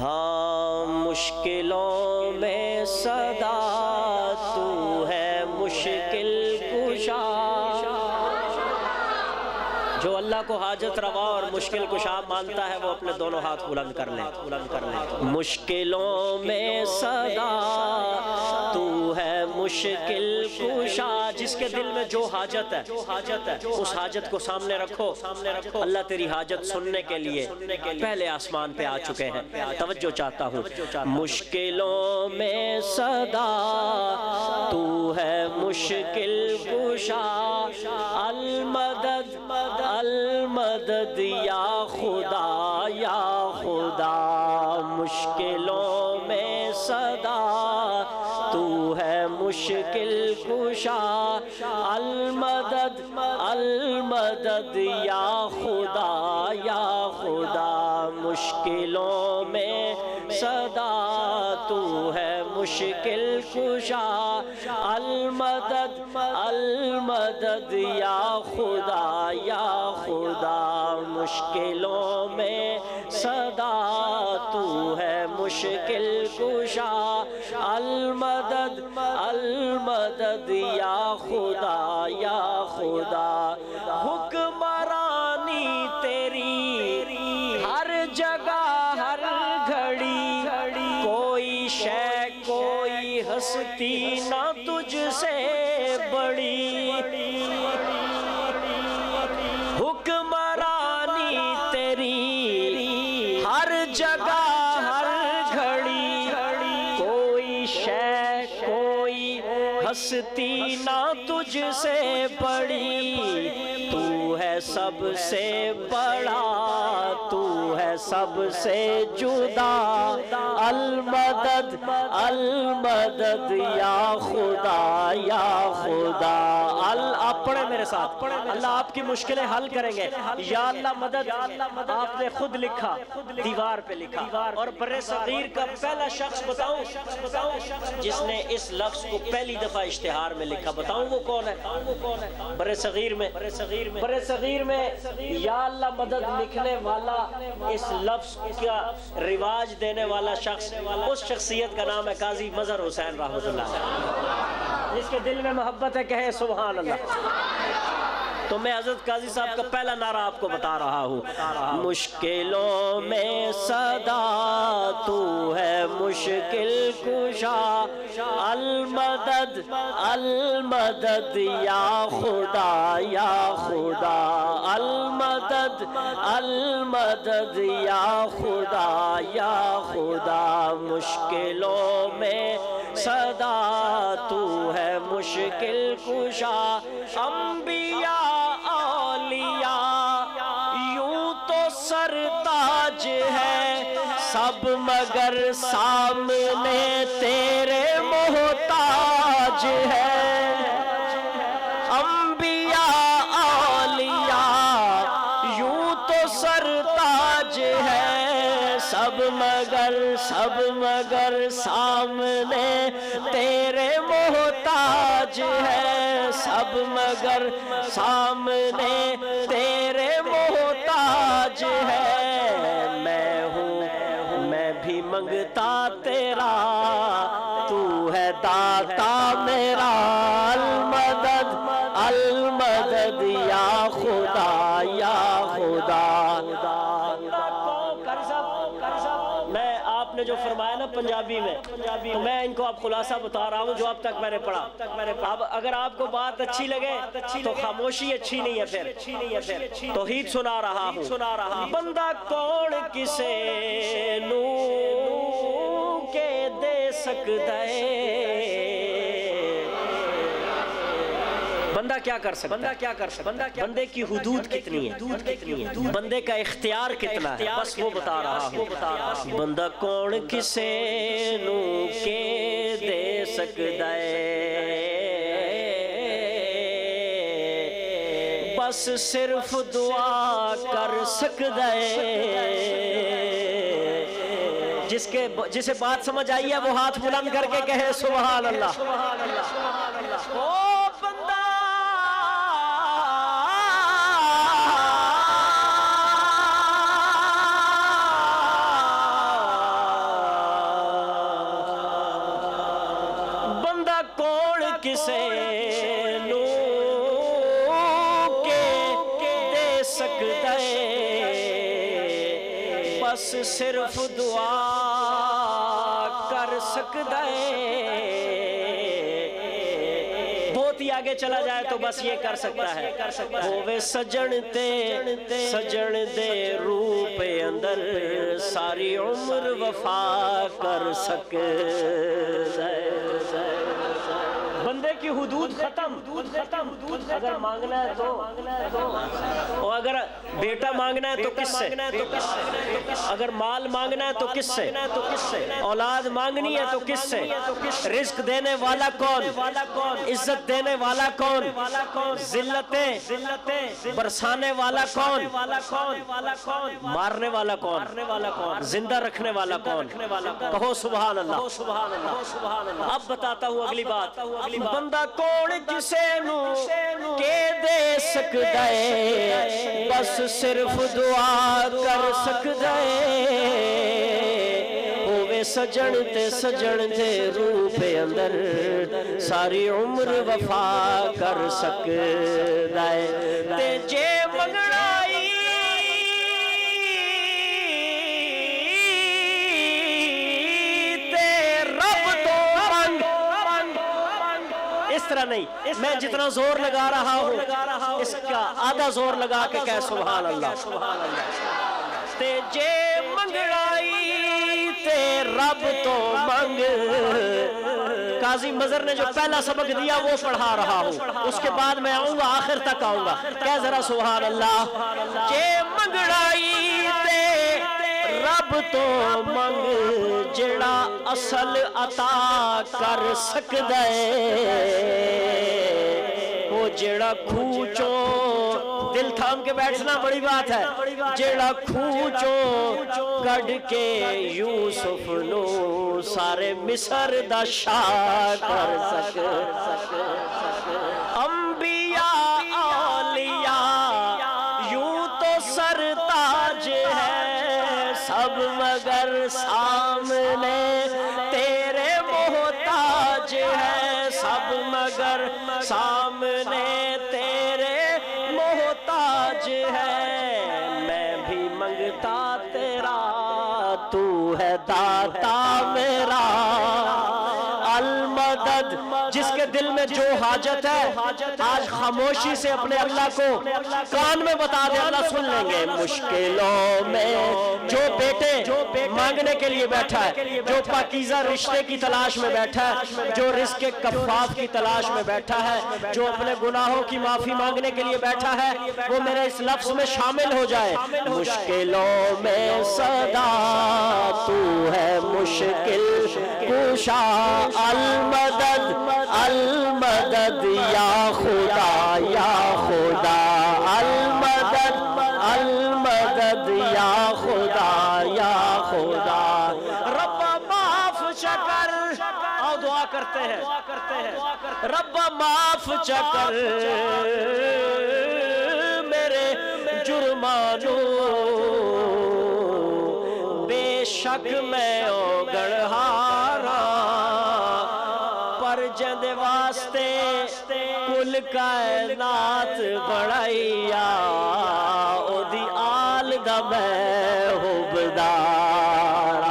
ہاں مشکلوں میں صدا تو ہے مشکل کشا، جو اللہ کو حاجت روا اور مشکل کشا مانتا ہے وہ اپنے دونوں ہاتھ بلند کر لیں، مشکلوں میں صدا تو ہے مشکل کشا، جس کے دل میں جو حاجت ہے اس حاجت کو سامنے رکھو، اللہ تیری حاجت سننے کے لیے پہلے آسمان پہ آ چکے ہیں۔ توجہ چاہتا ہوں، مشکلوں میں صدا تو ہے مشکل کشا، المدد المدد یا خدا یا خدا، مشکلوں میں صدا تو ہے مشکل کشا، المدد المدد یا خدا یا خدا، مشکلوں میں صدا تو ہے مشکل کشا، المدد المدد یا خدا یا خدا، مشکلوں میں صدا تو ہے مشکل کشا، المدد المدد یا خدا یا خدا، حکمرانی تیری ہر جگہ ہر گھڑی، کوئی شے کوئی ہستی نہ تجھ سے بڑی، حکمرانی تیری ہر جگہ ہر گھڑی، کوئی شے کوئی ہستی نہ تجھ سے بڑی، تو ہے سب سے بڑا تو ہے سب سے جدا، المدد المدد یا خدا یا خدا، آپ پڑھیں میرے ساتھ، اللہ آپ کی مشکلیں حل کریں گے، یا اللہ مدد آپ نے خود لکھا، دیوار پہ لکھا، اور بر صغیر کا پہلا شخص بتاؤں جس نے اس لفظ کو پہلی دفعہ اشتہار میں لکھا، بتاؤں وہ کون ہے؟ بر صغیر میں یا اللہ مدد لکھنے والا، اس لفظ کا رواج دینے والا شخص، اس شخصیت کا نام ہے قاضی مظہر حسین رحمۃ اللہ، جس کے دل میں محبت ہے کہے سبحان اللہ۔ تو میں حضرت قاضی صاحب کا پہلا نعرہ آپ کو بتا رہا ہوں، مشکلوں میں صدا تو ہے مشکل کشا، المدد المدد یا خدا یا خدا، المدد المدد یا خدا یا خدا، مشکلوں میں صدا تو ہے مشکل کشا، انبیاء اولیاء یوں تو سرتاج ہے سب مگر سامنے تیرے محتاج ہے، انبیاء اولیاء یوں تو سرتاج ہے سب مگر سامنے تیرے محتاج ہے، سب مگر سامنے تیرے محتاج ہے، میں ہوں میں بھی منگتا تیرا تو ہے داتا میرا، المدد المدد یا خدا یا خدا۔ میں آپ نے جو فرمایا نا پنجابی میں، میں ان کو اب خلاصہ بتا رہا ہوں جو اب تک میں نے پڑھا، اب اگر آپ کو بات اچھی لگے تو خاموشی اچھی نہیں ہے، پھر توحید سنا رہا ہوں، بندہ کون کسے نو کے دے سکتا ہے، بندہ کیا کر سکتا ہے، بندے کی حدود کتنی ہے، بندے کا اختیار کتنا ہے، بس وہ بتا رہا ہوں، بندہ کون کسے نو کے دے سکتا ہے، بس صرف دعا کر سکتا ہے، جسے بات سمجھ آئی ہے وہ ہاتھ بلند کر کے کہے سبحان اللہ۔ او بندہ کسے نو کے دے سکدا ہے بس صرف دعا کر سکدا ہے بہت ہی آگے چلا جائے تو بس یہ کر سکتا ہے ہووے سجن دے روپ اندر ساری عمر وفا کر سکتا ہے بندے کی حدود ختم اگر مانگنا ہے تو اور اگر بیٹا مانگنا ہے تو کس سے اگر مال مانگنا ہے تو کس سے اولاد مانگنی ہے تو کس سے رزق دینے والا کون عزت دینے والا کون ذلتیں برسانے والا کون مارنے والا کون زندہ رکھنے والا کون کہو سبحان اللہ اب بتاتا ہوں اگلی بات بندہ کون کسے نو کے دے سکدا ہے بس صرف دعا کر سکدا ہے ہووے سجن دے روپ اندر ساری عمر وفا کر سکدا ہے تے جے منگڑائی اس طرح نہیں میں جتنا زور لگا رہا ہوں اس کا آدھا زور لگا کے کہہ سبحان اللہ تے جے منگڑائی تے رب تو منگ قاضی مظہر نے جو پہلا سبق دیا وہ پڑھا رہا ہوں اس کے بعد میں آؤں گا آخر تک آؤں گا کہہ ذرا سبحان اللہ جے منگڑائی تے رب تو منگ جڑا اصل عطا کر سکدا ہے وہ جڑا کھوچو دل تھام کے بیٹھنا بڑی بات ہے جڑا کھوچو کڈ کے یوسف نو سارے مصر دا شاہ کر سکدا انبیاء اولیاء یوں تو سرتاج ہے سب مگر سامنے تیرے محتاج ہے سب مگر سامنے تیرے محتاج ہے میں بھی منگتا تیرا تو ہے داتا میرا المدد جس کے دل میں جو حاجت ہے آج خاموشی سے اپنے اللہ کو کان میں بتا دے اللہ سن لیں گے مشکلوں میں جو بیٹے مانگنے کے لیے بیٹھا ہے جو پاکیزہ رشتے کی تلاش میں بیٹھا ہے جو رزق کفاف کی تلاش میں بیٹھا ہے جو اپنے گناہوں کی معافی مانگنے کے لیے بیٹھا ہے وہ میرے اس لفظ میں شامل ہو جائے مشکلوں میں صدا تو ہے مشکل کشا المدد المدد یا خدا المدد المدد یا خدا ربا معاف چکر آؤ دعا کرتے ہیں ربا معاف چکر میرے جرمانو بے شک میں گڑھارا پر جند واسطے کل کائنات بڑھائیا او دی آل دا میں حبدارا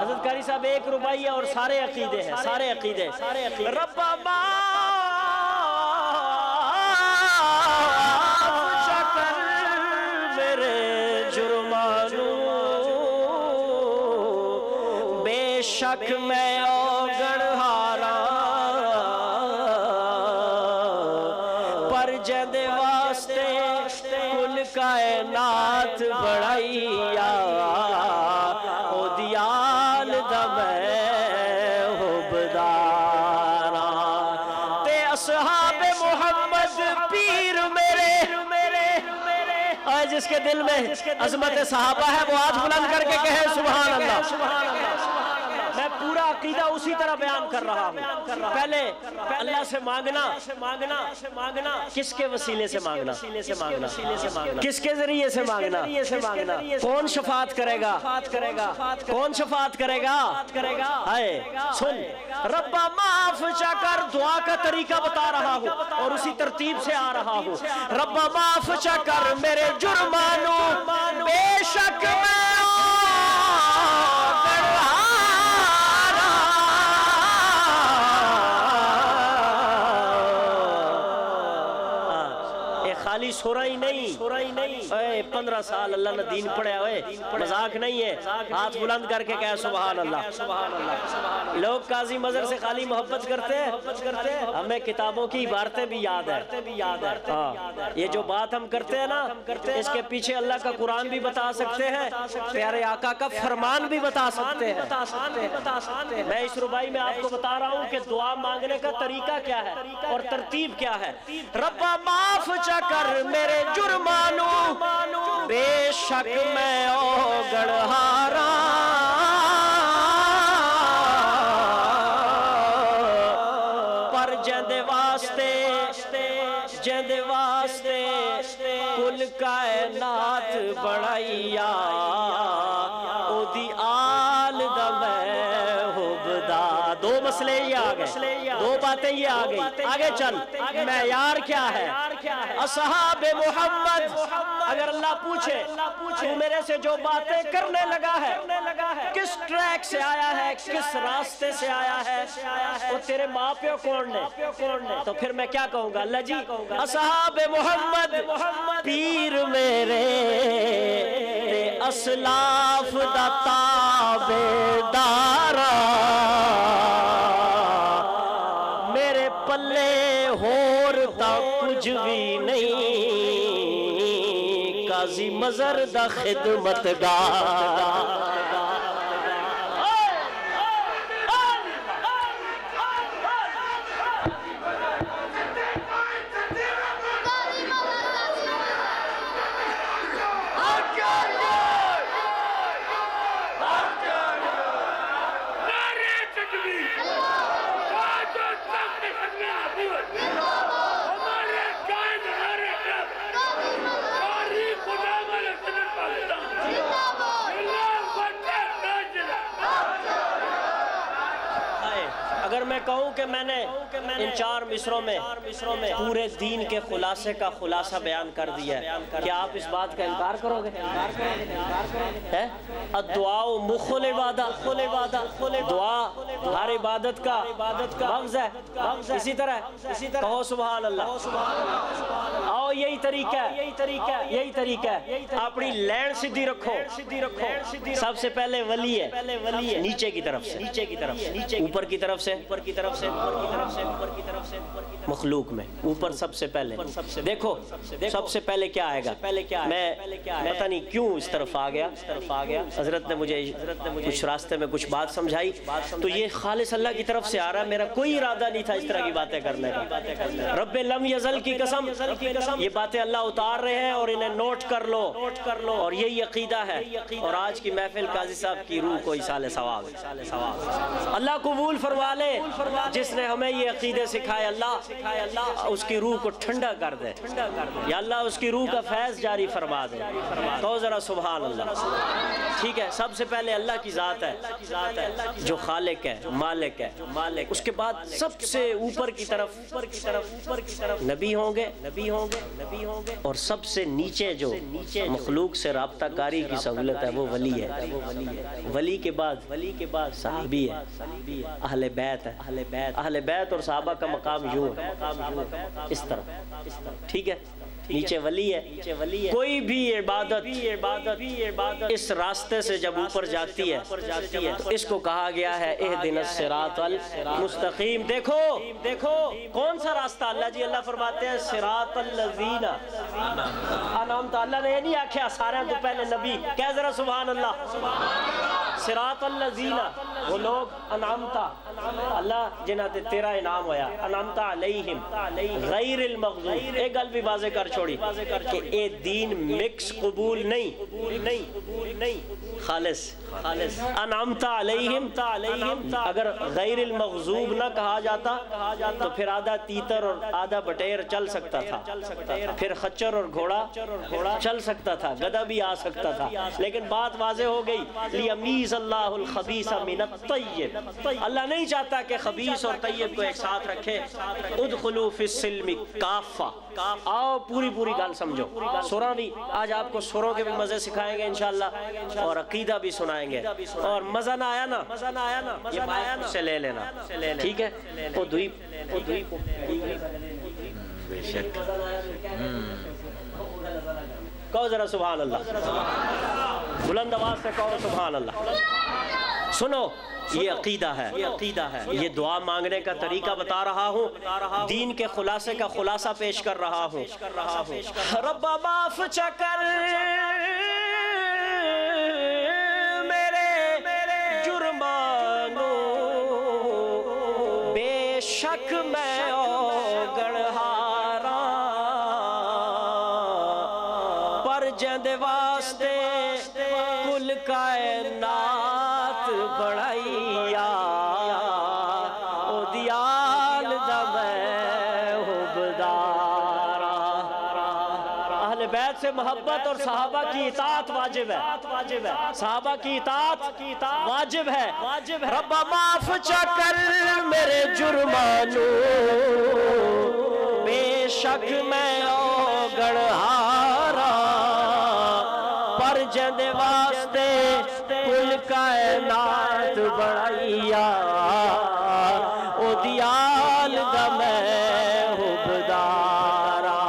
حضرت قاری صاحب ایک رباعیہ اور سارے عقیدے ہیں سارے عقیدے ربا معاف چکر میرے جرمانو بے شک میں گڑھارا پر جند واسطے کل کائنات بڑھائیا او دیال دا میں حبدارا تے اصحاب محمد پیر میرے اور جس کے دل میں عظمت صحابہ ہے وہ ہاتھ بلند کر کے کہے سبحان اللہ میں پورا عقیدہ اسی طرح بیان کر رہا ہوں. پہلے اللہ سے مانگنا کس کے وسیلے سے مانگنا, کس کے ذریعے سے مانگنا, کون شفاعت کرے گا, کون شفاعت کرے گا. سن, ربا معاف کر دعا کا طریقہ بتا رہا ہوں اور اسی ترتیب سے آ رہا ہوں. ربا معاف کر میرے جرمانو, بے شک میں خالی سورہ ہی نہیں, 15 سال اللہ نے دین پڑھا ہوئے, مذاق نہیں ہے. ہاتھ بلند کر کے کہے سبحان اللہ. لوگ قاضی مظہر سے خالی محبت کرتے ہیں, ہمیں کتابوں کی عبارتیں بھی یاد ہے. یہ جو بات ہم کرتے ہیں نا, اس کے پیچھے اللہ کا قرآن بھی بتا سکتے ہیں, پیارے آقا کا فرمان بھی بتا سکتے ہیں. میں اس ربائی میں آپ کو بتا رہا ہوں کہ دعا مانگنے کا طریقہ کیا ہے اور ترتیب کیا ہے. ربا معاف کر میرے جرمانو, بے شک میں اوگڑہارا, پر جند واسطے کل کائنات بڑھائیا, او دی آل دا میں ہوبدا. دو مسئلے یہ آ گئے, دو باتیں یہ آ گئی. آگے چل, معیار کیا ہے؟ اصحاب محمد. اگر اللہ پوچھے تو میرے سے جو باتیں کرنے لگا ہے, کس ٹریک سے آیا ہے, کس راستے سے آیا ہے, وہ تیرے ماں پیو کون نے, تو پھر میں کیا کہوں گا؟ اللہ جی اصحاب محمد پیر میرے تے اسلاف دا تابعدارا, میرے پلے ہور تا کچھ بھی نہیں, قاضی مظہر دا خدمتگار. اگر میں کہوں کہ میں نے ان 4 مصروں میں پورے دین کے خلاصے کا خلاصہ بیان کر دیا ہے, کیا آپ اس بات کا انکار کرو گے؟ الدعاء مخ العبادہ, دعا ہر عبادت کا مغز ہے. اسی طرح کہو سبحان اللہ. آؤ یہی طریقہ ہے. اپنی لین سیدھی رکھو. سب سے پہلے ولی ہے نیچے کی طرف سے, اوپر کی طرف سے, مخلوق میں اوپر سب سے پہلے. دیکھو سب سے پہلے کیا آئے گا. میں پتہ نہیں کیوں اس طرف آ گیا, حضرت نے مجھے کچھ راستے میں کچھ بات سمجھائی, تو یہ خالص اللہ کی طرف سے آ رہا ہے. میرا کوئی ارادہ نہیں تھا اس طرح کی باتیں کرنے کا. رب لم یزل کی قسم, یہ باتیں اللہ اتار رہے ہیں اور انہیں نوٹ کر لو, اور یہی عقیدہ ہے. اور آج کی محفل قاضی صاحب کی روح کو ایصال ثواب. اللہ قبول فرما لے جس نے ہمیں یہ عقیدے سکھائے. اللہ اس کی روح کو ٹھنڈا کر دے, یا اللہ اس کی روح کا فیض جاری فرما دے. تو ذرا سبحان اللہ. ٹھیک ہے, سب سے پہلے اللہ کی ذات ہے جو خالق ہے, مالک ہے. اس کے بعد سب سے اوپر کی طرف نبی ہوں گے, اور سب سے نیچے جو مخلوق سے رابطہ کاری کی سہولت ہے وہ ولی ہے. ولی کے بعد صحابی ہے, اہل بیت ہے. اہل بیت اور صحابہ کا مقام یوں ہے, اس طرح. ٹھیک ہے, نیچے ولی ہے. کوئی بھی عبادت اس راستے سے جب اوپر جاتی ہے تو اس کو کہا گیا ہے اہدنا الصراط المستقیم. دیکھو کون سا راستہ. اللہ جی اللہ فرماتے ہیں صراط الذین انعمت. اللہ نے یہ نہیں آکھیا سارے تو پہلے نبی, کہہ ذرا سبحان اللہ. صراط الذین وہ لوگ انعمت اللہ جنہاں تے تیرا انعام ہویا انعامت علیہم غیر المغضوب، ایک گل بھی واضح کر چھوڑی کہ اے دین مکس قبول نہیں، خالص انعامت علیہم، اگر غیر المغضوب نہ کہا جاتا تو پھر آدھا تیتر اور آدھا بٹیر چل سکتا تھا، پھر خچر اور گھوڑا چل سکتا تھا، گدھا بھی آ سکتا تھا، لیکن بات واضح ہو گئی لیمیز اللہ الخبیث من الطیب، اللہ نہیں چاہتا کہ خبیث اور طیب کو ایک ساتھ رکھے۔ ادخلوا فی السلم کافہ، آؤ پوری گل سمجھو۔ سورہ بھی آج آپ کو سوروں کے بھی مزے سکھائیں گے انشاءاللہ، اور عقیدہ بھی سنائیں گے، اور مزہ نہ آیا نا یہ بات سے لے لینا، ٹھیک ہے؟ وہ دوئی بے شک کہو ذرا سبحان اللہ، بلند آواز سے کہو سبحان اللہ۔ سنو یہ عقیدہ ہے، یہ دعا مانگنے کا طریقہ بتا رہا ہوں، دین کے خلاصے کا خلاصہ پیش کر رہا ہوں۔ رب معاف چکر میرے جرمانو، بے شک میں گڑھارا، پر جند واسطے کل کائنات بڑھائیا، او دیال دا میں حبدارا۔ اہل بیت سے محبت اور صحابہ کی اطاعت واجب ہے، صحابہ کی اطاعت واجب ہے۔ رب معاف چکر میرے جرمانو، بے شک میں او گڑھارا، پر جند واسطے کل کائنات بڑھائیا، او دیال دا میں حبدارا۔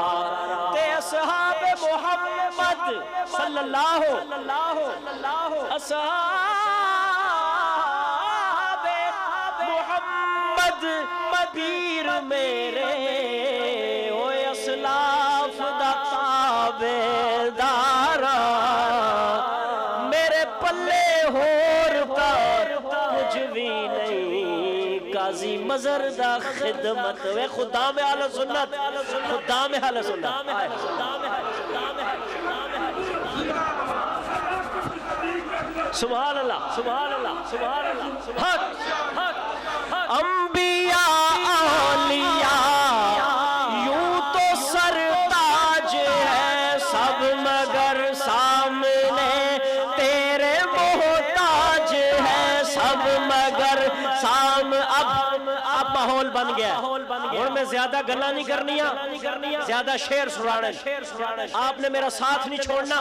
تے اصحاب محمد صلی اللہ اصحاب محمد پیر میرے، اوے اسلاف دا تابعدارا، میرے پلے ہور پر کچھ بھی نہیں، قاضی مظہر دا خدمت، وے خدام اہل سنت، خدام اہل سنت۔ سبحان اللہ، سبحان اللہ، سبحان اللہ۔ حق انبیاء اولیاء یوں تو سرتاج ہے سب، مگر سامنے تیرے محتاج ہے سب، مگر اب ماحول بن گیا، اور میں زیادہ گلا نہیں کرنیا، زیادہ شعر سنانے، آپ نے میرا ساتھ نہیں چھوڑنا،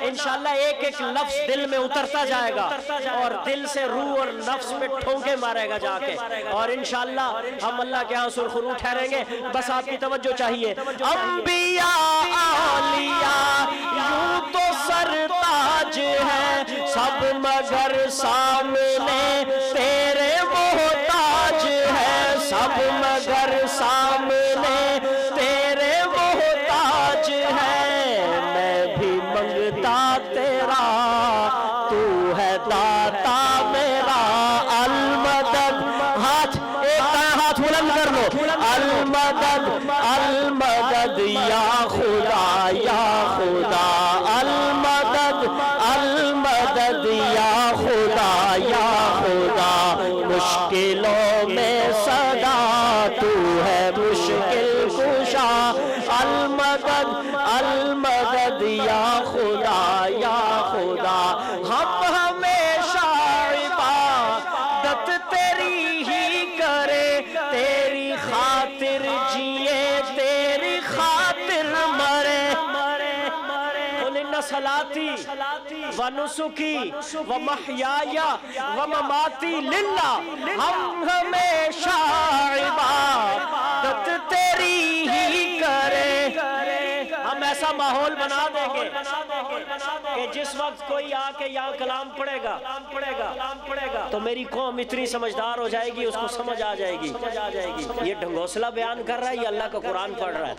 انشاءاللہ ایک ایک لفظ دل میں اترتا جائے گا، اور دل سے روح اور نفس میں ٹھونکے مارے گا جا کے، اور انشاءاللہ ہم اللہ کے ہاں سرخرو ٹھہریں گے۔ بس آپ کی توجہ چاہیے۔ انبیاء اولیاء یوں تو سرتاج ہے سب، مگر سامنے تیرے محتاج ہے سب، مگر سامنے تیرے محتاج ہے۔ میں بھی منگتا تیرا، تو ہے داتا میرا، المدد، ہاتھ ایک ہاتھ بلند کر لو، المدد المدد یا خدا یا خدا، المدد المدد یا خدا یا خدا، مشکلوں میں صدا تو ہے مشکل کشا، المدد المدد یا خدا یا خدا۔ ہم ہمیشہ عبادت تیری ہی کرے، تیری خاطر جیے، تیری خاطر مرے۔ صلاتی و نسکی و محیایا و مماتی للہ، ہم ہمیشہ عبادت تیری ہی کریں، ہم ایسا ایسا ماحول بنا دیں گے کہ جس وقت کوئی آ کے یہاں کلام پڑھے گا تو میری قوم اتنی سمجھدار ہو جائے گی، اس کو سمجھ آ جائے گی۔ یہ ڈھنگوسلہ بیان کر رہا ہے، یہ اللہ کا قرآن پڑھ رہا ہے۔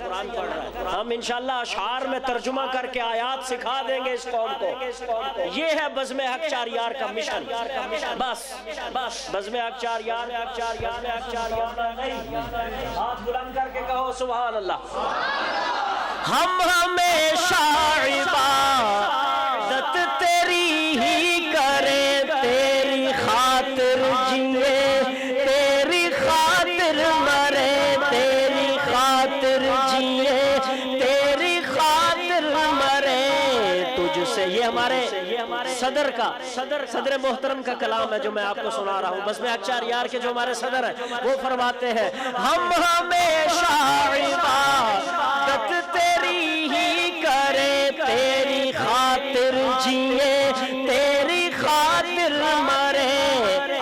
ہم انشاءاللہ اشعار میں ترجمہ کر کے آیات سکھا دیں گے اس قوم کو۔ یہ ہے بزم حق چار یار کا مشن۔ بس بزم حق چار یار ہاتھ بلند کر کے کہو سبحان اللہ۔ ہم ہمیشہ عبادت تیری ہی کریں، تیری خاطر جیے، تیری خاطر مرے، تیری خاطر جیے، تیری خاطر مرے تجھ سے۔ یہ ہمارے صدر محترم کا کلام ہے جو میں آپ کو سنا رہا ہوں۔ بس میں اچار یار کے جو ہمارے صدر ہیں وہ فرماتے ہیں ہم ہمیشہ عبادت تیری ہی کریں، تیری خاطر جیے، تیری خاطر مرے۔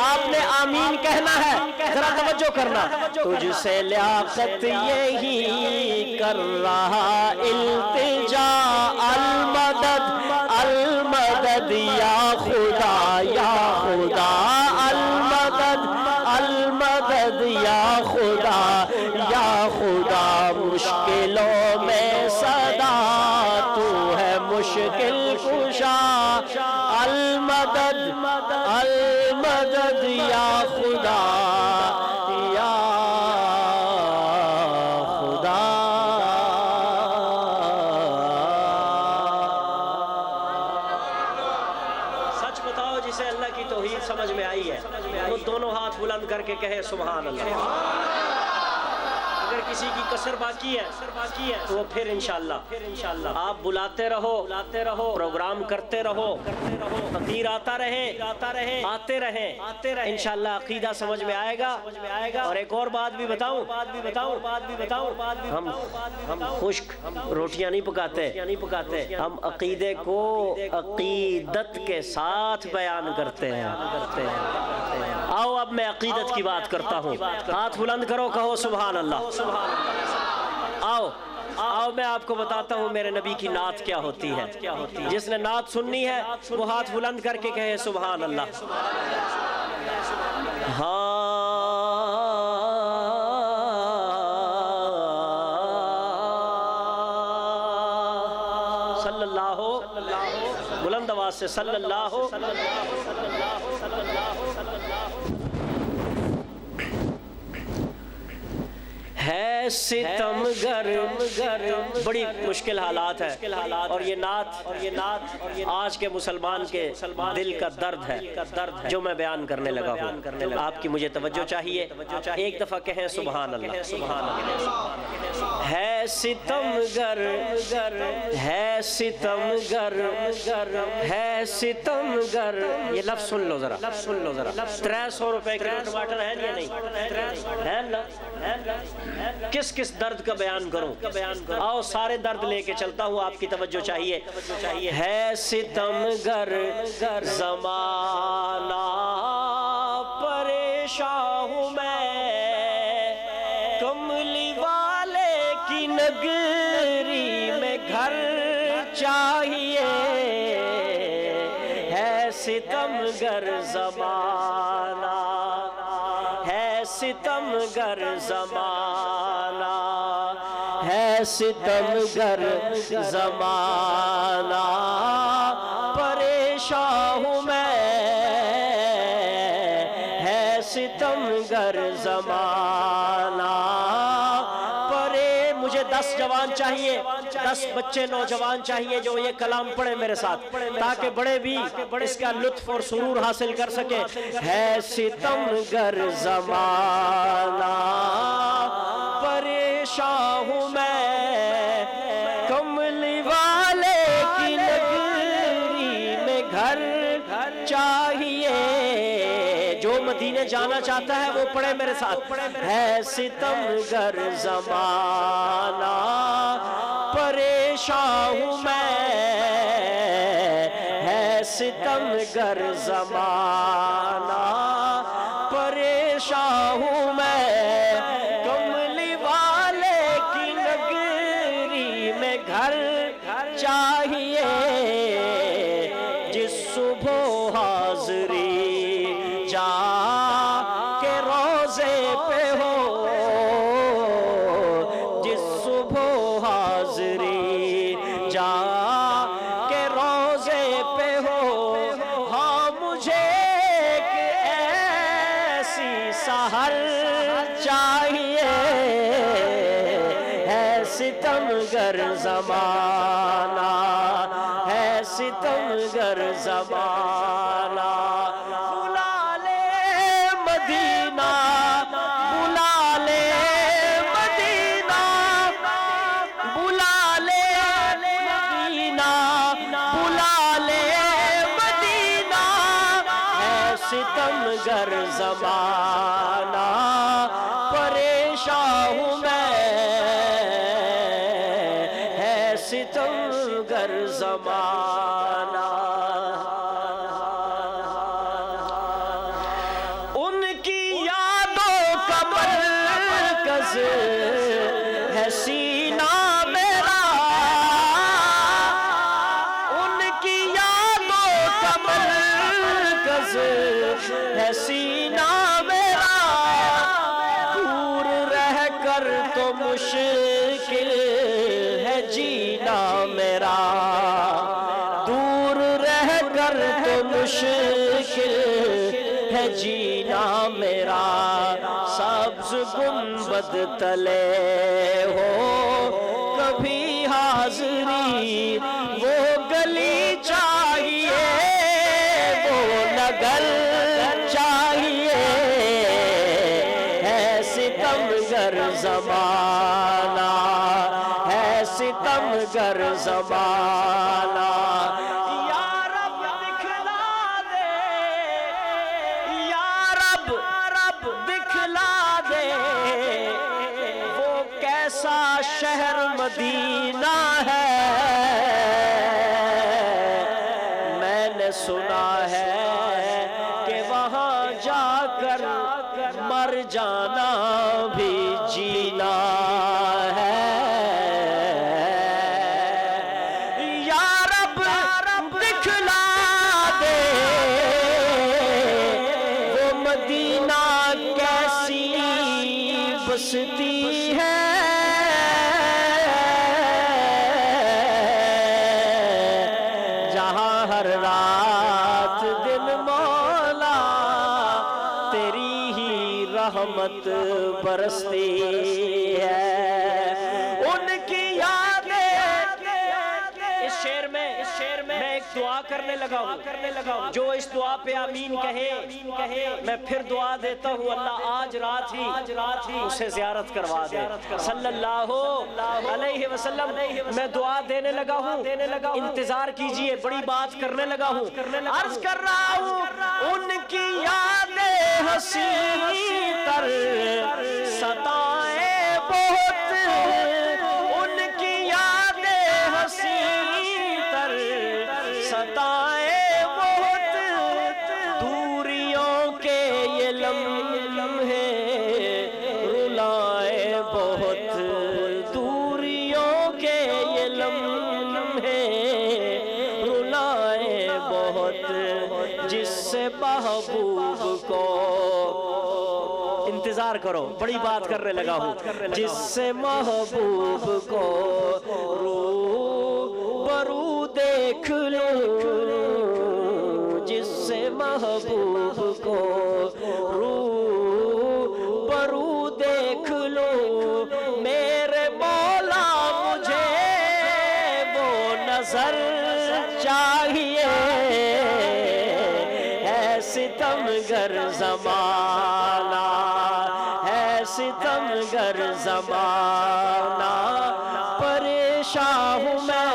آپ نے آمین کہنا ہے، ذرا توجہ کرنا۔ تجھ سے لیاقت یہی کر رہا التجا، المدد المدد یا خدا یا خدا، المدد المدد یا خدا یا خدا۔ مشکلوں میں صدا تو ہے مشکل کشا، المدد المدد یا خدا یا خدا۔ سچ بتاؤ جسے اللہ کی توحید سمجھ میں آئی ہے وہ دونوں ہاتھ بلند کر کے کہے سبحان اللہ۔ اگر کسی کی کسر باقی ہے تو وہ پھر انشاءاللہ آپ بلاتے رہو، پروگرام کرتے رہو، فقیر آتا رہے، آتے رہیں، انشاءاللہ عقیدہ سمجھ میں آئے گا۔ اور ایک اور بات بھی بتاؤں، ہم خشک روٹیاں نہیں پکاتے، ہم عقیدے کو عقیدت کے ساتھ بیان کرتے ہیں۔ آؤ اب میں عقیدت کی بات کرتا ہوں، ہاتھ بلند کرو، کہو سبحان اللہ۔ آؤ میں آپ کو بتاتا ہوں میرے نبی کی نعت کیا ہوتی ہے۔ جس نے نعت سننی ہے وہ ہاتھ بلند کر کے کہے سبحان اللہ۔ صلی اللہ، بلند آواز سے صلی اللہ۔ ہے ستم گر بڑی مشکل حالات ہے، اور یہ نعت آج کے مسلمان کے دل کا درد ہے جو میں بیان کرنے لگا ہوں۔ آپ کی مجھے توجہ چاہیے، ایک دفعہ کہیں سبحان اللہ۔ ہے ستم گر ہے ستم گر ہے ستم گر، یہ لفظ سن لو ذرا، 300 روپے کلو ٹماٹر ہے یا نہیں ہے نا؟ کس درد کا بیان کروں؟ آؤ سارے درد لے کے چلتا ہوں، آپ کی توجہ چاہیے۔ ہے ستم گر زمانہ پریشان ہوں میں، کملی والے کی نگری میں گھر چاہیے۔ ہے ستم گر زمانہ، ہے ستم گر زمانہ، ہے ستم گر زمانہ پریشان ہوں میں، ہے ستم گر زمانہ مجھے 10 جوان چاہیے، 10 بچے نوجوان چاہیے جو یہ کلام پڑھے میرے ساتھ، تاکہ بڑے بھی اس کا لطف اور سرور حاصل کر سکے۔ ہے ستم گر زمانہ پریشان ہوں میں، کملی والے کی نگری میں گھر چاہیے۔ جو مدینے جانا چاہتا ہے وہ پڑھے میرے ساتھ۔ ہے ستم گر زمانہ پریشان ہوں میں، ہے ستم گر زمانہ پریشان ہوں میں، کملی والے کی نگری میں گھر سحر چاہیے، ہے ستم گر زمانہ، ہے ستم گر زمانہ۔ بلا لے مدینہ، بلا لے مدینہ، بلا لے مدینہ، بلا لے مدینہ، ہے ستم گر زمانہ، پریشان ہوں میں، ہے ستم گر زمانہ۔ ان کی یادوں کا مرکز ہے سینہ میرا، ان کی یادوں کا مرکز ہے سینہ میرا، دور رہ کر تو مشکل ہے جینا میرا، دور رہ کر تو مشکل ہے جینا میرا۔ سبز گنبد تلے ہو کبھی حاضری، وہ گلی چاہیے، وہ نگر چاہیے، ہے ستم گر زمانہ، ہے ستم گر زمانہ۔ یا رب دکھلا دے، یا رب دکھلا دے، وہ کیسا شہر مدینہ ہے، میں نے سنا ہے کہ وہاں جا کر مر جانا بھی جینا ہے۔ یا رب دکھلا دے، وہ مدینہ کیسی بستی ہے، جہاں ہر رات دن مولا تیری ہی رحمت برستی ہے۔ ان کی یادیں، اس شعر میں میں ایک دعا کرنے لگا ہوں، جو اس دعا پہ آمین کہے میں پھر دعا دیتا ہوں، اللہ آج رات ہی اسے زیارت کروا دے صلی اللہ علیہ وسلم۔ میں دعا دینے لگا ہوں، انتظار کیجئے، بڑی بات کرنے لگا ہوں، عرض کر رہا ہوں ان کی یادیں حسین تر ستائیں بہت، ان کی یادیں حسین تر ستائیں بہت، دوریوں کے یہ لمحے رلائیں بہت، دوریوں کے یہ لمحے رلائیں بہت، جس سے محبوب کو، انتظار کرو بڑی بات کرنے لگا ہوں، جس سے محبوب کو رو برو دیکھ لوں، جس سے محبوب کو رو برو دیکھ لوں، میرے مولا مجھے وہ نظر چاہیے، ہے ستم گر زمانہ، ہے ستم گر زمانہ، پریشان ہوں میں،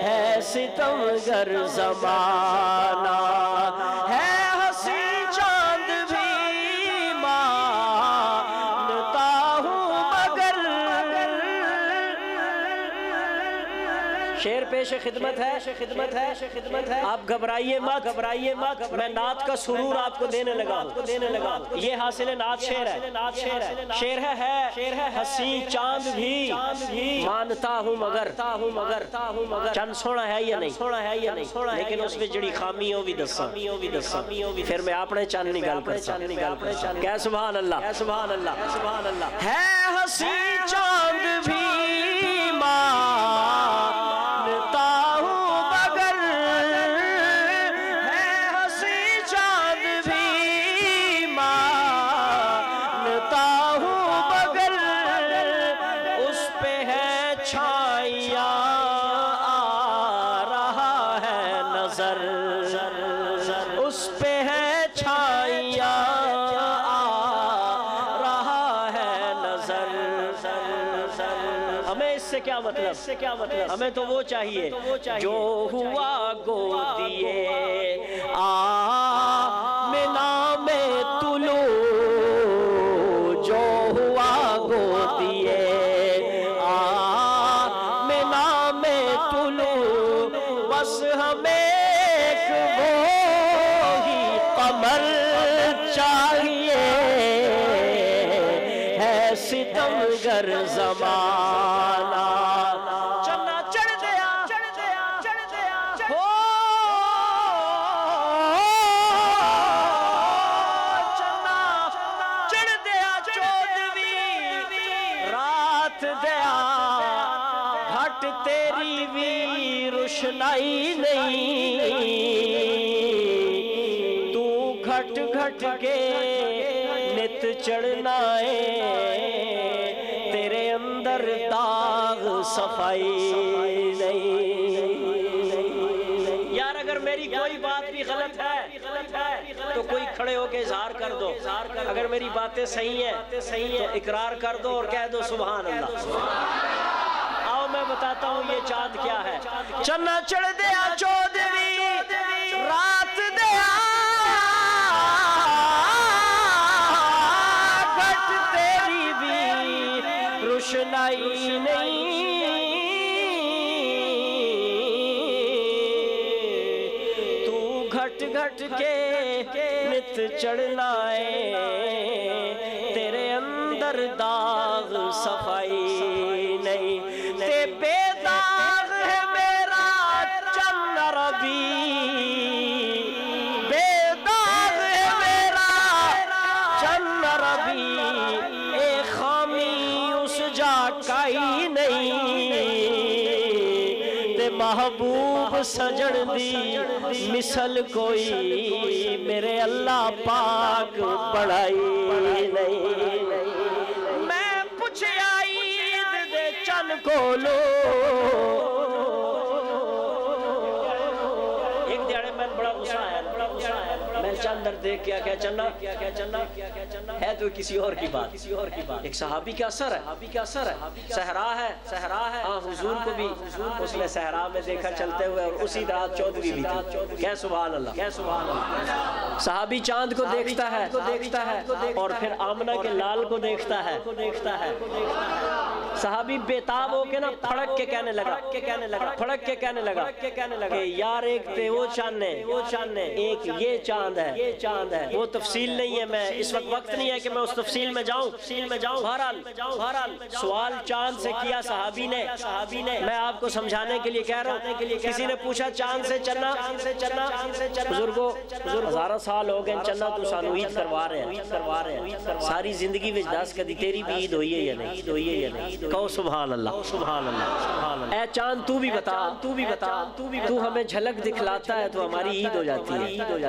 ہے ستم گر زمانہ، ہے ہنسی چاند بھی مانتا ہوں مگر، شعر پیش خدمت ہے، آپ گھبرائیے مت، میں نعت کا سرور آپ کو دینے لگا ہوں، یہ حاصل نعت شعر ہے، شعر ہے ہنسی چاند بھی مانتا ہوں مگر، چند سونا ہے یا نہیں، لیکن اس میں جڑی خامی ہو بھی دساں، پھر میں اپنے چند نہیں گل کرتا، کہ سبحان اللہ، ہے ہنسی چاند بھی مانتا ہوں مگر، ہے ہنسی چاند بھی مانتا اس پہ ہے چھائیاں آ رہا ہے نظر. ہمیں اس سے کیا مطلب؟ ہمیں تو وہ چاہیے جو ہوا گودیے آمنہ میں طلوع، جو ہوا گودیے آمنہ میں طلوع، بس ہمیں ایک وہی قمر چاہیے، ہے ستمگر زمانہ. چنا چڑھ دیا ہو، چنا چڑھ دیا 14ویں رات دیا، گھٹ تیری بھی روشنائی نہیں، تو گھٹ گھٹ کے نت چڑھنا ہے، تیرے اندر داغ صفائی نہیں. یار اگر میری کوئی بات بھی غلط ہے تو کوئی کھڑے ہو کے اظہار کر دو، اگر میری باتیں صحیح ہیں تو اقرار کر دو اور کہہ دو سبحان اللہ. آؤ میں بتاتا ہوں یہ چاند کیا ہے. چنا چڑھ دیا 14ویں رات دیا، گھٹ تیری بھی روشنائی نہیں، تو گھٹ گھٹ کے نت چڑھنا ہے، تیرے اندر داغ صفائی نہیں. تے بے داغ ہے میرا چند ربی، بے داغ ہے میرا چند ربی، اے خامی اس جا کائی نہیں، تے محبوب سجن دی مثل کوئی میرے اللہ پاک بڑائی نہیں. میں پوچھیا عید دے چن کولو، ایک دیہڑے میں بڑا غصہ آیا، میں چاندر دیکھ کیا کیا چنا ہے تو کسی اور کی بات. ایک صحابی کا اثر ہے، صحرا ہے، ہاں حضور کو بھی اس نے صحرا میں دیکھا چلتے ہوئے، اور اسی رات 14ویں بھی تھی. کہ سبحان اللہ. صحابی چاند کو دیکھتا ہے اور پھر آمنہ کے لال کو دیکھتا ہے. صحابی بیتاب ہو کے نا پھڑک کے کہنے لگا کہ یار ایک تے وہ چاند ہے، ایک یہ چاند ہے. وہ تفصیل نہیں ہے، میں اس وقت نہیں ہے کہ میں اس تفصیل میں جاؤں. بہرحال سوال چاند سے کیا صحابی نے، میں آپ کو سمجھانے کے لیے کہہ رہا ہوں. کسی نے پوچھا چاند سے چنا، بزرگو ہزارہ سال ہو گئے چنا تو سانو عید کروا رہے ہیں، ساری زندگی وچ دس کدی تیری بھی عید ہوئی ہے یا نہیں؟ کہو سبحان اللہ. اے چاند تو بھی بتا، تو ہمیں جھلک دکھلاتا ہے تو ہماری عید ہو جاتی ہے.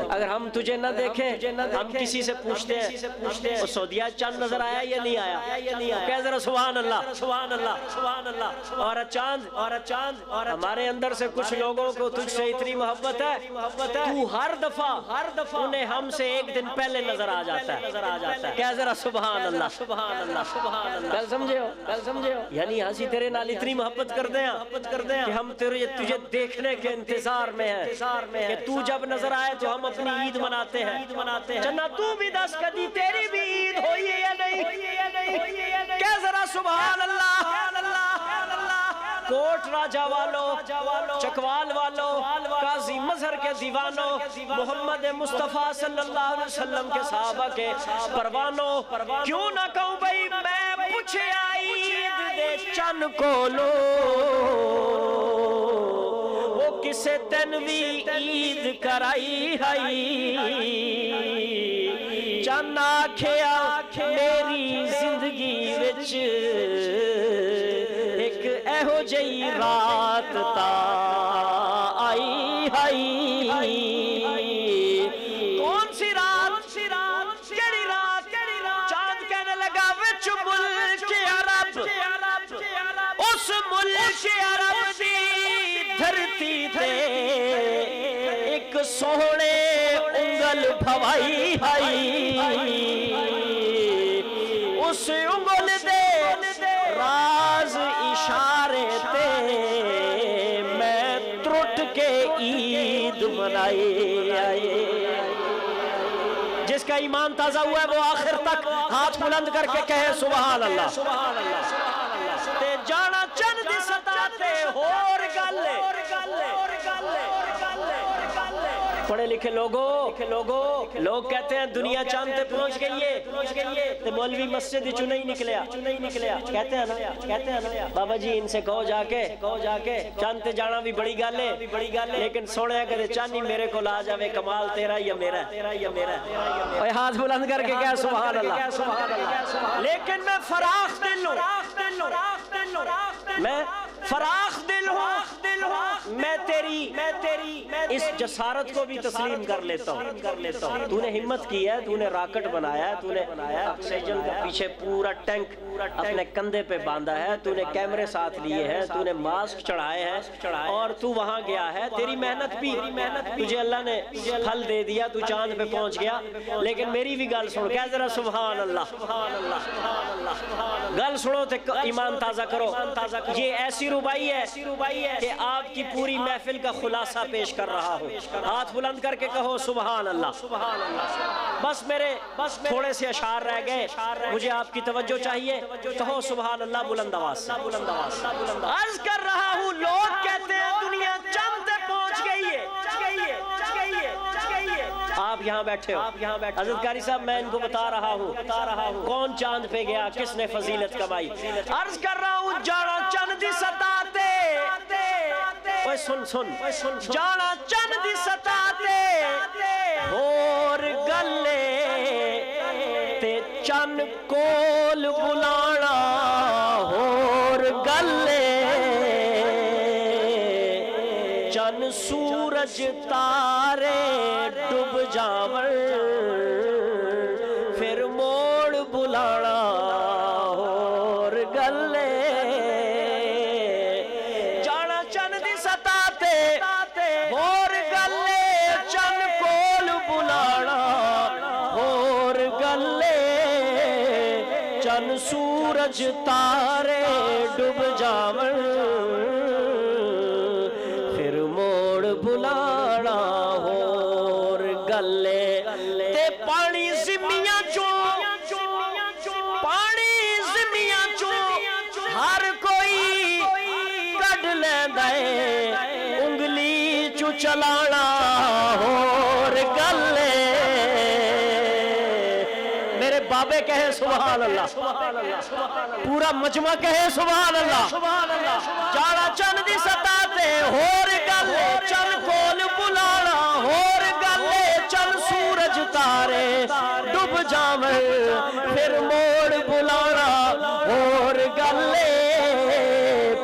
اگر ہم تجھے نہ دیکھیں، ہم کسی سے پوچھتے ہیں وہ سعودیہ چاند نظر آیا یا نہیں آیا، کہہ ذرا سبحان اللہ. اور چاند ہمارے اندر سے کچھ لوگوں کو تجھ سے اتنی محبت ہے، تو ہر دفعہ انہیں ہم سے ایک دن پہلے نظر آ جاتا ہے. کہہ ذرا سبحان اللہ. کل سمجھے ہو یعنی ہنسی تیرے نال اتنی محبت کر دیں کہ ہم تجھے دیکھنے کے انتظار میں ہیں کہ تو جب نظر آئے تو ہم اپنی عید مناتے ہیں. چنا تو بھی دس کدی تیری بھی عید ہوئی ہے یا نہیں؟ کہہ ذرا سبحان اللہ. کوٹ راجہ والوں، چکوال والوں، قاضی مظہر کے دیوانوں، محمد مصطفیٰ صلی اللہ علیہ وسلم کے صحابہ کے پروانوں، کیوں نہ کہوں بھئی میں پوچھیا عید دے چن کولو، وہ کسے تنوی عید کرائی ہائی. چن آکھیا میری زندگی وچ ایک ایہو جئی رات تا آئی ہائی. کون سی رات؟ کیڑی رات؟ چاند کہنے لگا وچ ملک عرب، اس ملک عرب دی دھرتی تے ایک سونے انگل انگل بھوائی ہائی اس انگل دے راز اشارے تے میں ترٹ کے عید منائی آئی۔ جس کا ایمان تازہ ہوا ہے وہ آخر تک ہاتھ بلند کر کے کہے سبحان اللہ۔ تے جانا چند دی ستاتے ہور گلے۔ پڑھے لکھے لوگ کہتے ہیں دنیا چاند تے پہنچ گئی ہے تے مولوی مسجد چوں نہیں نکلیا کہتے ہیں نا بابا جی ان سے کہو جا کے چاند تے جانا بھی بڑی گل ہے لیکن سونے کہتے چاندی میرے کو لا جاوے کمال تیرا یا میرا اے ہاتھ بلند کر کے کہہ سبحان اللہ۔ لیکن میں فراخ دل ہوں، میں فراخ دل ہوں، میں تیری اس جسارت کو بھی تسلیم کر لیتا ہوں۔ تو نے ہمت کی ہے، تو نے راکٹ بنایا ہے، تو نے آکسیجن کے پیچھے پورا ٹینک اپنے کندھے پہ باندھا ہے، تو نے کیمرے ساتھ لیے ہیں، تو نے ماسک چڑھائے ہیں اور تو وہاں گیا ہے۔ تیری محنت بھی تجھے اللہ نے پھل دے دیا، تو چاند پہ پہنچ گیا۔ لیکن میری بھی گل سنو، کہہ ذرا سبحان اللہ۔ گل سنو تے ایمان تازہ کرو۔ یہ ایسی ربائی ہے کہ آپ کی پوری محفل کا خلاصہ پیش کر رہا ہوں۔ ہاتھ بلند کر کے کہو سبحان اللہ۔ بس میرے تھوڑے سے اشعار رہ گئے، مجھے آپ کی توجہ چاہیے، کہو سبحان اللہ بلند آواز سے۔ عرض کر رہا ہوں لوگ کہتے ہیں دنیا چاند تک پہنچ گئی ہے۔ آپ یہاں بیٹھے ہو، حضرت قاری صاحب میں ان کو بتا رہا ہوں کون چاند پہ گیا، کس نے فضیلت کمائی۔ عرض کر رہا ہوں جانا چند دی ستاتے، سن جانا چند دی ستاتے اور گلے تے چند کول بلانا اور گلے چند سورج تارے ڈب جاون پھر موڑ بلانا اور گلے جانا چند دی ستاتے اور گلے چند کول بلانا اور گلے چند سورج تارے ڈب جاون پھر موڑ بلانا اور گلے تے پانی زمیاں چوں ہر کوئی کڈ لیندا ہے انگلی چوں چلانا اور گلے میرے بابے کہے سبحان اللہ، پورا مجمع کہے سبحان اللہ۔ جانا چند دی ستاتے ہور گلے چند کول بلانا ہور گلے چند سورج تارے ڈب جاون پھر موڑ بلانا اور گلے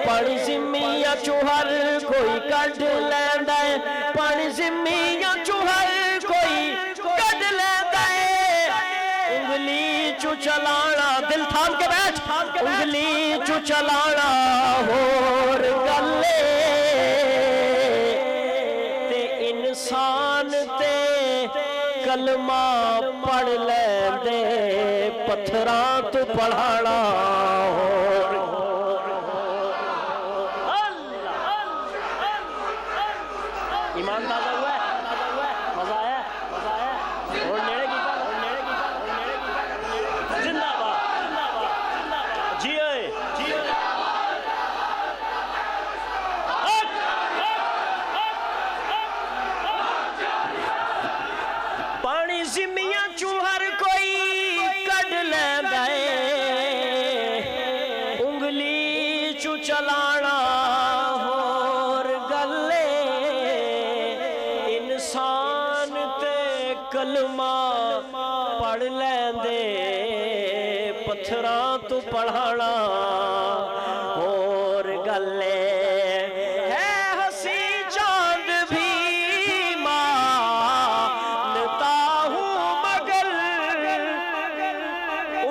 پانی زمیاں چوں ہر کوئی کڈ لیندا ہے، پانی زمیاں چوں ہر کوئی کڈ لیندا ہے انگلی چوں چلانا، دل تھام کے بیٹھ، انگلی چوں چلانا اور گلے تے انسان تے کلمہ پڑھ لیندے پتھراں تو پڑھانا ایمان تازہ ہوا ہے، مزہ آیا اور نیڑے کی زندہ باد جی پانی زمیاں چوں ہر کوئی کڈ لیندا ہے انگلی چوں چلانا اور گلے انسان تے کلمہ پڑھ لیندے پتھراں تو پڑھانا اور گلے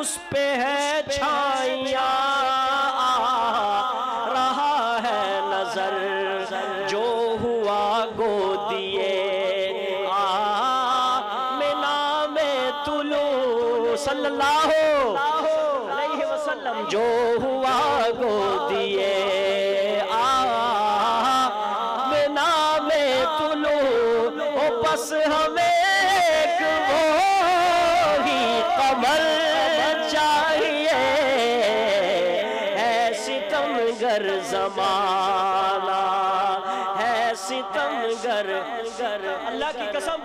اس پہ ہے چھائیاں رہا ہے نظر جو ہوا گودیے صلی اللہ علیہ وسلم جو ہوا گودیے آمنہ میں طلوع بس ہمیں ایک وہی قمر چاہیے ہے ستمگر زمانہ ہے ستمگر اللہ کی قسم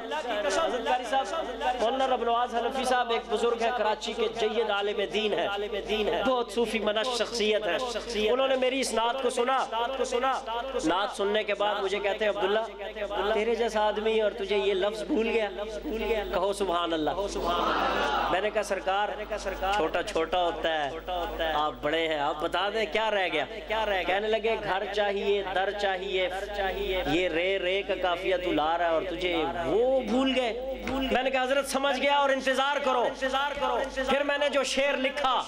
زنداری صاحب مولانا رب نواز حنفی صاحب ایک بزرگ ہے کراچی کے جید عالم دین ہے بہت صوفی منش شخصیت ہے انہوں نے میری اس نعت کو سنا نعت سننے کے بعد مجھے کہتے ہیں عبداللہ تیرے جیسا آدمی اور تجھے یہ لفظ بھول گیا کہو سبحان اللہ میں نے کہا سرکار چھوٹا چھوٹا ہوتا ہے آپ بڑے ہیں آپ بتا دیں کیا رہ گیا کہنے لگے گھر چاہیے در چاہیے یہ رے کا قافیہ تو لا رہا ہے اور تجھے وہ بھول گئے میں نے کہا حضرت سمجھ گیا اور انتظار کرو پھر میں نے جو شعر لکھا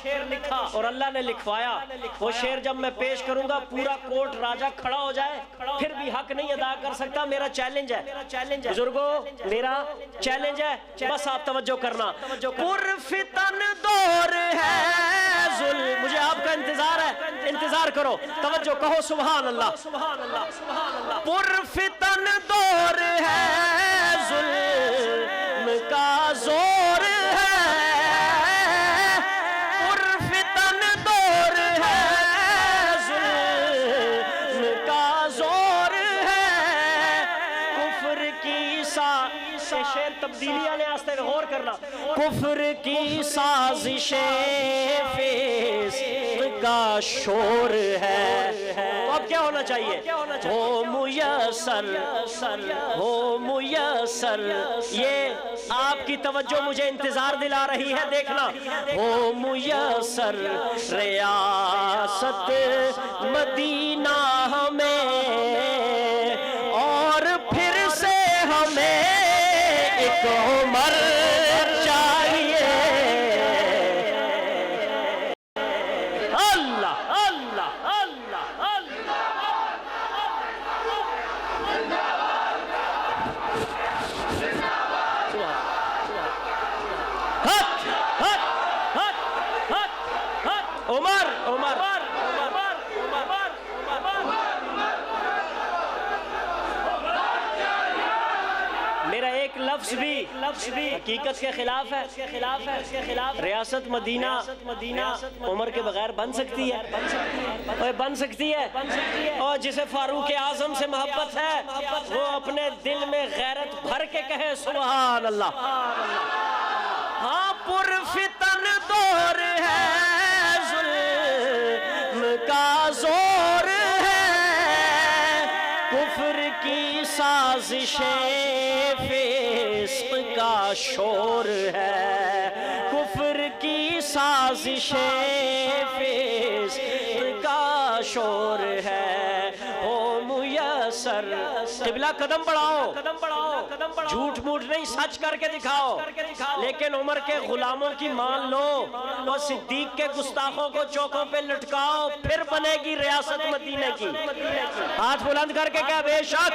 اور اللہ نے لکھوایا وہ شعر جب میں پیش کروں گا پورا کوٹ راجہ کھڑا ہو جائے پھر بھی حق نہیں ادا کر سکتا میرا چیلنج ہے بزرگوں میرا چیلنج ہے بس آپ توجہ کرنا پرفتن دور ہے ظلم مجھے آپ کا انتظار ہے انتظار کرو توجہ کہو سبحان اللہ پرفتن دور ہے ظلم کا زور ہے پرفتن دور ہے ظلم کا زور ہے کفر کی شعر تبدیلی آنے آستے میں غور کرنا کفر کی سازشیں فسق کا شور ہے اب کیا ہونا چاہیے ہو میسر یہ آپ کی توجہ مجھے انتظار دلا رہی ہے دیکھنا ہو میسر ریاست مدینہ ہمیں اور پھر سے ہمیں ایک عمر چاہیے اللہ اللہ اللہ عمر میرا ایک لفظ بھی حقیقت کے خلاف ہے ریاست مدینہ عمر کے بغیر بن سکتی ہے اور جسے فاروق اعظم سے محبت ہے وہ اپنے دل میں غیرت بھر کے کہے سبحان اللہ ہاں پرفتن دور ہے ظلم کا زور ہے کفر کی سازشیں فسق کا شور ہے کفر کی سازشیں فسق کا شور ہے او میسر قبلہ قدم بڑھاؤ جھوٹ موٹ نہیں سچ کر کے دکھاؤ لیکن عمر کے غلاموں کی مان لو اور صدیق کے گستاخوں کو چوکوں پہ لٹکاؤ پھر بنے گی ریاست مدینہ کی ہاتھ بلند کر کے کہا بے شک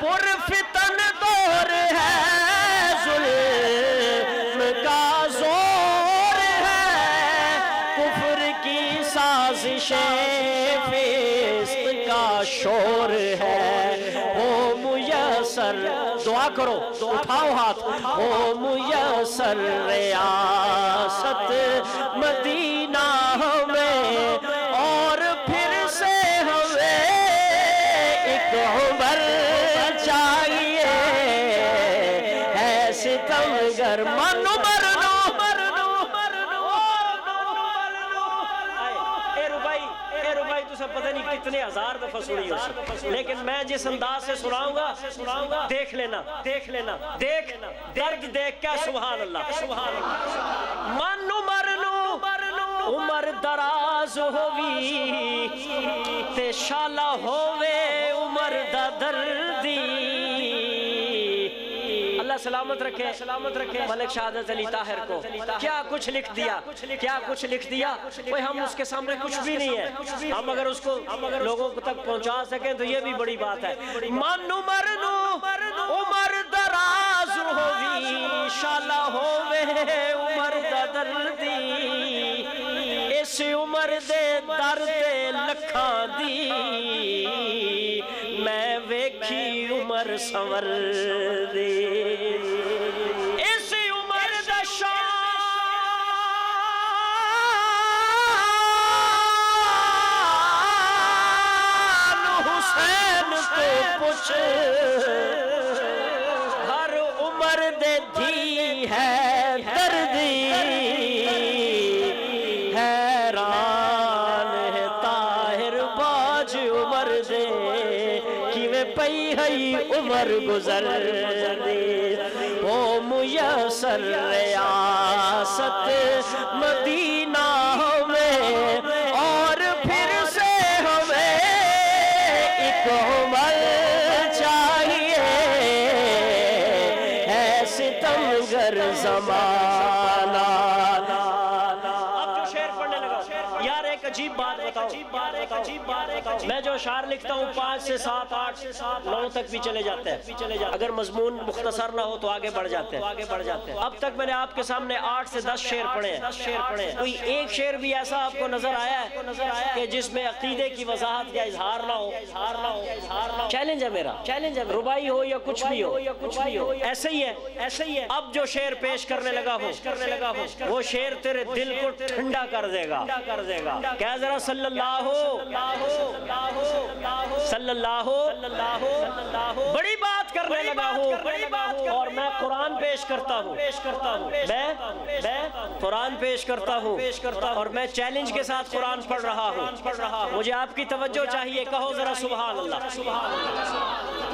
پرفتن دور ہے ظلم کا زور ہے کفر کی سازشیں فسق کا شور ہے او میسر دعا کرو اٹھاؤ ہاتھ او میسر ریاست مدینہ ہمیں اور پھر سے ہمیں ایک عمر چاہیے ہے ستمگر منو مرنو اے ربائی تو سب پتہ نہیں کتنے ہزار دفعہ سنی ہو لیکن میں جس انداز سے سناؤں گا دیکھ لینا درد دیکھ کے سبحان اللہ منو مرنو عمر دراز ہووی تے شالا ہووے عمر دا دردی اللہ سلامت رکھے ملک شہادت علی طاہر کو کیا کچھ لکھ دیا کوئی ہم اس کے سامنے کچھ بھی نہیں ہے ہم اگر اس کو لوگوں تک پہنچا سکیں تو یہ بھی بڑی بات ہے منو مرنو عمر دراز ہووی شالا ہووے عمر دردی اس عمر دے درد لکھاں دی میں ویکھی عمر سنور دی اس عمر دا شان حسین تو پوچھ ہر عمر دے دھی ہے دردی حیران ہے طاہر باج عمر دے کیویں پئی ہے عمر گزر دی او میسر ریاست مدینہ ہمیں اور پھر سے ہمیں ایک عمر چاہیے ہے ستمگر زمانہ عجیب بات بتاؤ میں جو اشعار لکھتا ہوں 5 سے 7 8 9 تک بھی چلے جاتے ہیں اگر مضمون مختصر نہ ہو تو آگے بڑھ جاتے ہیں اب تک میں نے آپ کے سامنے 8 سے 10 شعر پڑھے ہیں کوئی ایک شعر بھی ایسا آپ کو نظر آیا ہے کہ جس میں عقیدے کی وضاحت یا اظہار نہ ہو چیلنج ہے میرا ربائی ہو یا کچھ بھی ہو ایسے ہی ہے اب جو شعر پیش کرنے لگا ہو وہ شعر تیرے دل کو ٹھنڈا کر دے گا کیا ذرا صلی اللہ بڑی بات کرنے لگا ہوں اور میں قرآن پیش کرتا ہوں میں قرآن پیش کرتا ہوں اور میں چیلنج کے ساتھ قرآن پڑھ رہا ہوں مجھے آپ کی توجہ چاہیے کہو ذرا سبحان اللہ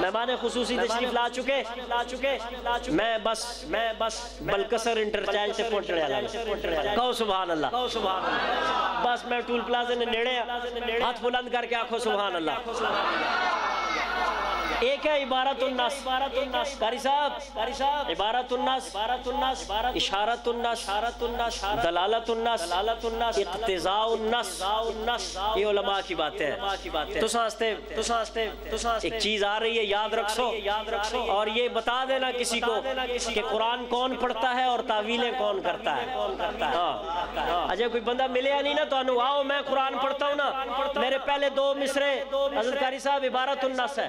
مہمان خصوصی تشریف لا چکے میں بس بلکسر انٹرچینج سے پہنچنے والا کہو سبحان اللہ بس میں ٹول پلازے نے نیڑے ہاتھ بلند کر کے آنکھوں سبحان اللہ ایک ہے عبارت الناس قاری صاحب عبارت الناس اشارت الناس دلالت الناس اقتضاء الناس یہ علماء کی باتیں ہیں تو سانستے ایک چیز آ رہی ہے یاد رکھو اور یہ بتا دینا کسی کو کہ قرآن کون پڑھتا ہے اور تعویلیں کون کرتا ہے اجے کوئی بندہ ملے یا نہیں نا تو انو آؤ میں قرآن پڑھتا ہوں نا میرے پہلے 2 مصرے حضرت قاری صاحب عبارت الناس ہے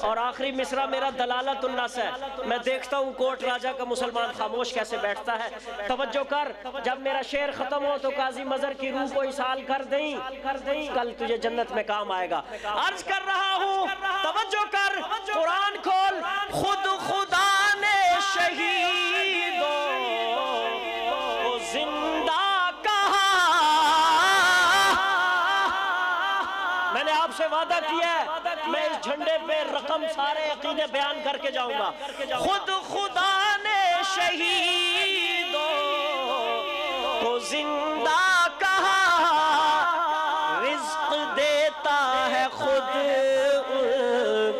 اور آخری مصرع میرا دلالت الناس ہے میں دیکھتا ہوں کوٹ راجہ کا مسلمان خاموش کیسے بیٹھتا ہے توجہ کر جب میرا شعر ختم ہو تو قاضی مظہر کی روح کو اسال کر دیں کل تجھے جنت میں کام آئے گا عرض کر رہا ہوں توجہ کر قرآن کھول خود خدا نے شہیدوں کو زندہ کہا میں نے آپ سے وعدہ کیا ہے میں اس جھنڈے پہ رقم سارے عقیدے بیان کر کے جاؤں گا خود خدا نے شہیدوں کو زندہ کہا رزق دیتا ہے خود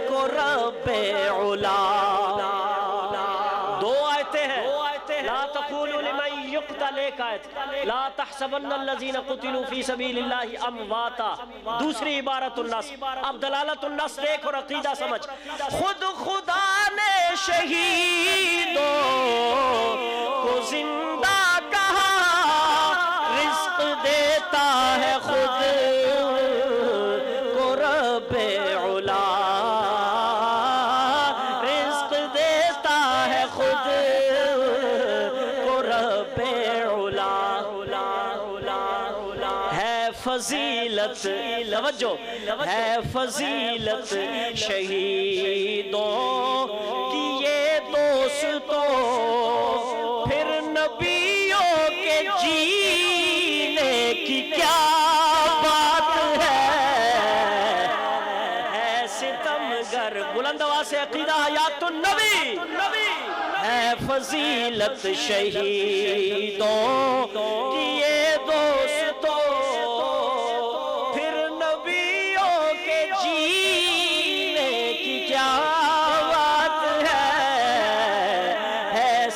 کو رب علا 2 آیتیں ہیں لا تقولوا لمن يقتل ایک آیت لا تحسبن الذين قتلوا في سبيل الله امواتا دوسری عبارت الناس اب دلالت الناس دیکھ اور عقیدہ سمجھ خود خدا نے شہیدوں کو زندہ کہا رزق دیتا ہے خود کو رب علا رزق دیتا ہے خود کو رب علا ہے فضیلت توجہ ہے فضیلت شہیدوں کی یہ دوستوں پھر نبیوں کے جینے کی کیا بات ہے ستمگر بلند آواز سے عقیدہ حیات النبی ہے فضیلت شہیدوں کی یہ دوستوں پھر نبیوں کے جینے کی کیا بات ہے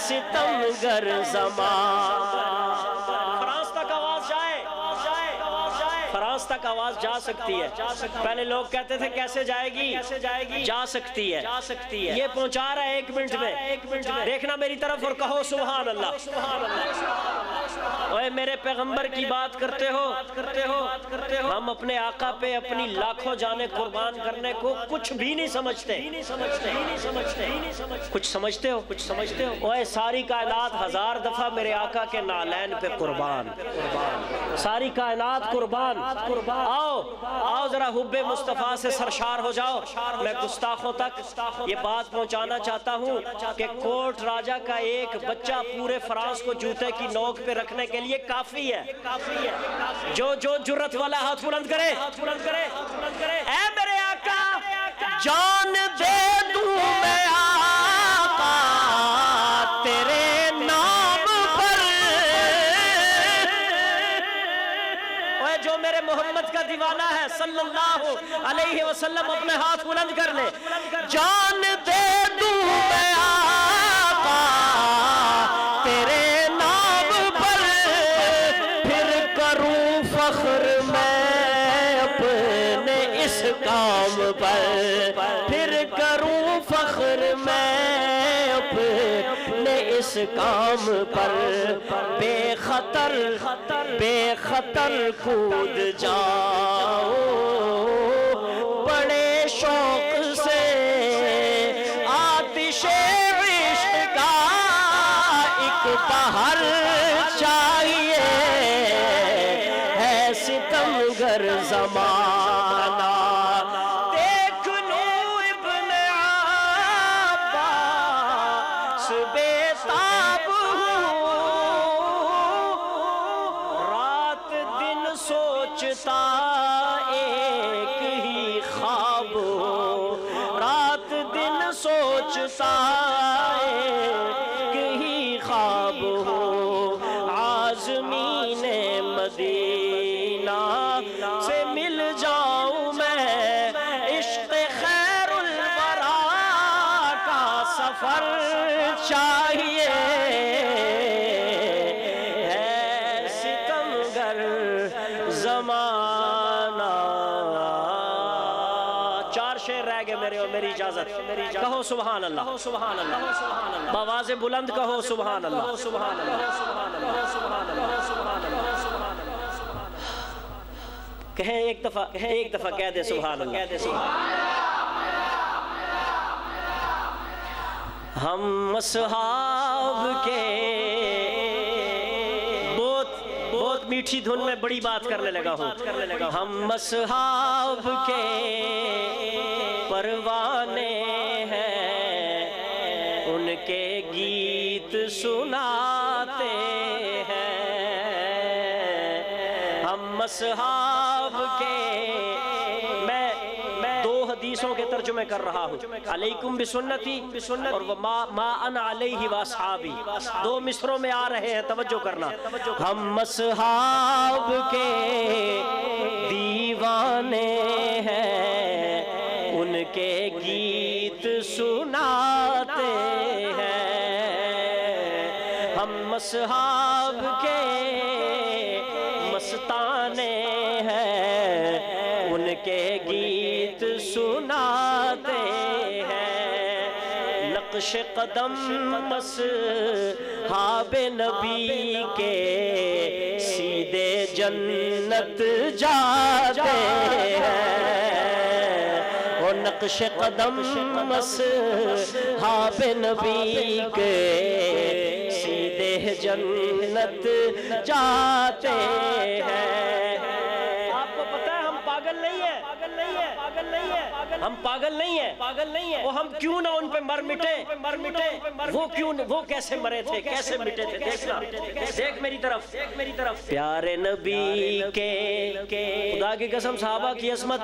ستمگر زمان فرانس تک آواز جائے فرانس تک آواز جا سکتی ہے پہلے لوگ کہتے تھے کیسے جائے گی جا سکتی ہے یہ پہنچا رہا ہے 1 منٹ میں دیکھنا میری طرف اور کہو سبحان اللہ اوے میرے پیغمبر کی بات کرتے ہو، ہم اپنے آقا پہ اپنی لاکھوں جانیں قربان کرنے کو کچھ بھی نہیں سمجھتے۔ کچھ سمجھتے ہو؟ اوے ساری کائنات 1000 دفعہ میرے آقا کے نالین پہ قربان، ساری کائنات قربان۔ آؤ ذرا حب مصطفیٰ سے سرشار ہو جاؤ۔ میں گستاخوں تک یہ بات پہنچانا چاہتا ہوں کہ کوٹ راجہ کا ایک بچہ پورے فرانس کو جوتے کی نوک پہ رکھنے کے لیے کافی ہے۔ جو جرت والا ہاتھ بلند کرے۔ اے میرے آقا جان دے دوں میں آقا تیرے نام پر، اوے جو میرے محمد کا دیوانہ ہے صلی اللہ علیہ وسلم اپنے ہاتھ بلند کر لے۔ جان دے دوں میں آقا تیرے نام پر، پھر کروں فخر میں اپنے اس کام پر، پھر کروں فخر میں اپنے اس کام پر، بے خطر کود جاؤ بڑے شوق سے، آتش عشق کا ایک بہر چاہیے، ہے ستمگر زمانہ۔ دیکھ لو ابن عباس بے تاب ہوں، رات دن سوچتا ایک ہی خواب ہو، رات دن سوچتا ایک ہی خواب ہو، عازمین مدینہ سے مل جاؤں میں، عشق خیر الورا کا سفر چاہیے، ہے ستمگر زمانہ۔ 4 شعر رہ گئے میرے اور میری اجازت، کہو سبحان اللہ، بآواز بلند کہو سبحان اللہ۔ کہیں ایک دفعہ کہہ دے سبحان اللہ۔ ہم اصحاب کے بہت میٹھی دھن میں بڑی بات کرنے لگا ہوں۔ ہم اصحاب کے پروانے ہیں، ان کے گیت سناتے ہیں۔ ہم اصحاب کے، میں 2 حدیثوں کے ترجمے کر رہا ہوں، علیکم بسنتی اور ما انا علیہ واصحابی، 2 مصروں میں آ رہے ہیں، توجہ کرنا۔ ہم اصحاب کے دیوانے ہیں، ان کے گیت سناتے ہیں۔ ہم اصحاب کے مستانے ہیں، ان کے گیت سناتے ہیں۔ نقش قدم اصحاب نبی کے سیدھے جنت جاتے ہیں، وہ نقش قدم اصحاب نبی کے سیدھے جنت جاتے ہیں۔ آپ کو پتہ ہے ہم پاگل نہیں ہیں، ہم پاگل نہیں ہیں، وہ ہم کیوں نہ ان پہ مر مٹے، وہ کیسے مرے تھے، کیسے مٹے تھے، دیکھنا، دیکھ میری طرف۔ پیارے نبی کے خدا کی قسم صحابہ کی عظمت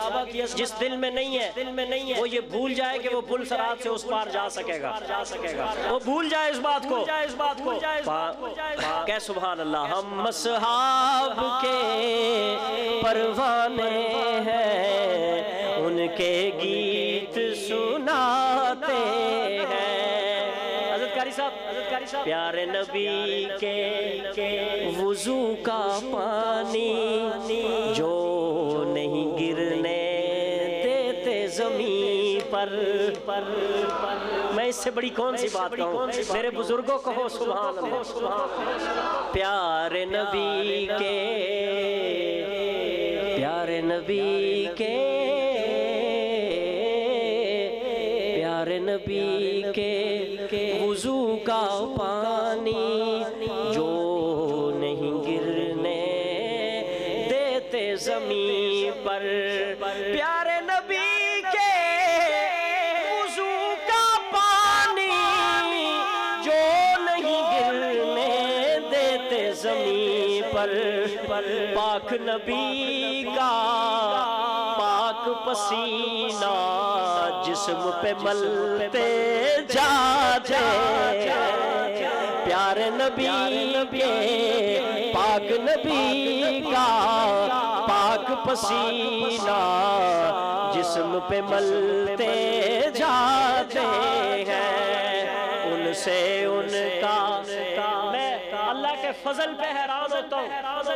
جس دل میں نہیں ہے وہ یہ بھول جائے کہ وہ پل صراط سے اس پار جا سکے گا، وہ بھول جائے اس بات کو۔ کہ سبحان اللہ۔ ہم اصحاب کے پروانے ہیں، ان کے گیت سناتے ہیں۔ حضرت قاری صاحب پیارے نبی کے وضو کا پانی جو نہیں گرنے دیتے زمین پر، میں اس سے بڑی کون سی بات کہوں؟ میرے بزرگوں کہو سبحان اللہ۔ پیارے نبی کے، پیارے نبی کے، پیارے نبی کے وضو کا پانی جو نہیں گرنے دیتے زمین پر، پیارے نبی کے وضو کا پانی جو نہیں گرنے دیتے زمین پر، پاک نبی کا پاک پسینہ جسم پہ ملتے جاتے، پیارے نبی کے پاک نبی کا پاک پسینہ جسم پہ ملتے جاتے ہیں، ان سے ان کا۔ میں اللہ کے فضل پہ حیران ہوتا ہوں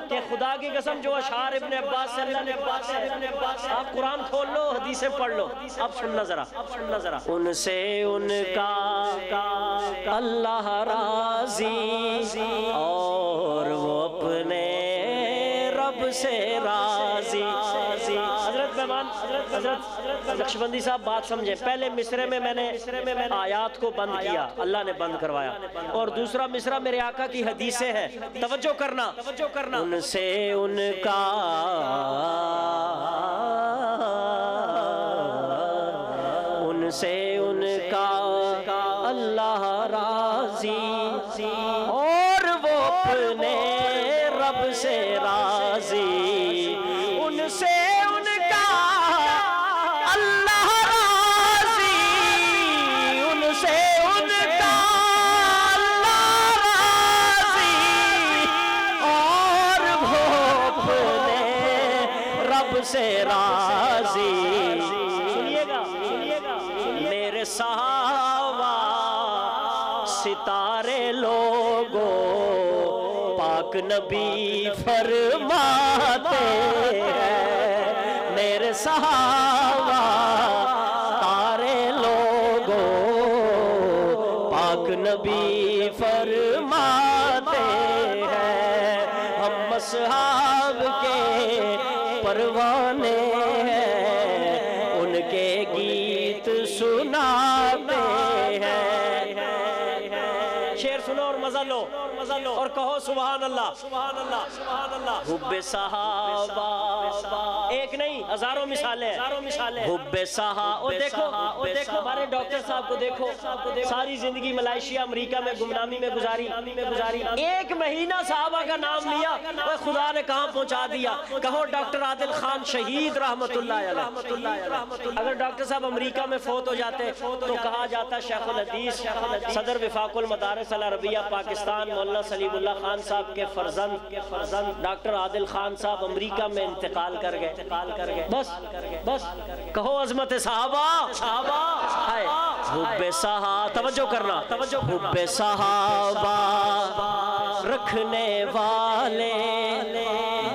کہ خدا کی قسم جو اشعار ابن عباس سے اللہ نے بات ہے، آپ قرآن کھول لو، حدیثیں پڑھ لو، اب سننا ذرا، ان سے ان کا اللہ راضی اور وہ اپنے رب سے راضی۔ حضرت مہمان، حضرت نقشبندی صاحب بات سمجھیں، پہلے مصرے میں میں نے آیات کو بند کیا، اللہ نے بند کروایا، اور دوسرا مصرع میرے آقا کی حدیثیں ہیں، توجہ کرنا، ان سے ان کا ان سے ان کا اللہ راضی اور وہ اپنے رب سے راضی، ان سے ان کا اللہ راضی، ان سے ان کا اللہ راضی اور وہ اپنے رب سے راضی۔ سنیے گا میرے صحابہ ستارے لوگوں پاک نبی فرماتے ہیں، میرے صحابہ ستارے لوگوں پاک نبی فرماتے ہیں، ہم اصحاب کے پروانے ہیں، ان کے گیت سناتے ہیں۔ شعر سنو اور مزہ لو اور کہو سبحان اللہ، سبحان اللہ، سبحان اللہ۔ حب صحابہ ایک نہیں ہزاروں مثالیں، حب صحابہ، دیکھو ہمارے ڈاکٹر صاحب کو دیکھو، ساری زندگی ملائیشیا امریکہ میں گمنامی میں گزاری، ایک مہینہ صحابہ کا نام لیا، خدا نے کہاں پہنچا دیا۔ کہو ڈاکٹر عادل خان شہید رحمت اللہ علیہ، اگر ڈاکٹر صاحب امریکہ میں فوت ہو جاتے تو کہا جاتا شیخ الحدیث صدر وفاق المدارس العربیہ پاکستان مولانا سلیم اللہ خان صاحب کے فرزند ڈاکٹر عادل خان صاحب امریکہ میں انتقال کر گئے۔ بس کہو عظمت صحابہ، حب صحابہ، توجہ کرنا، حب صحابہ رکھنے والے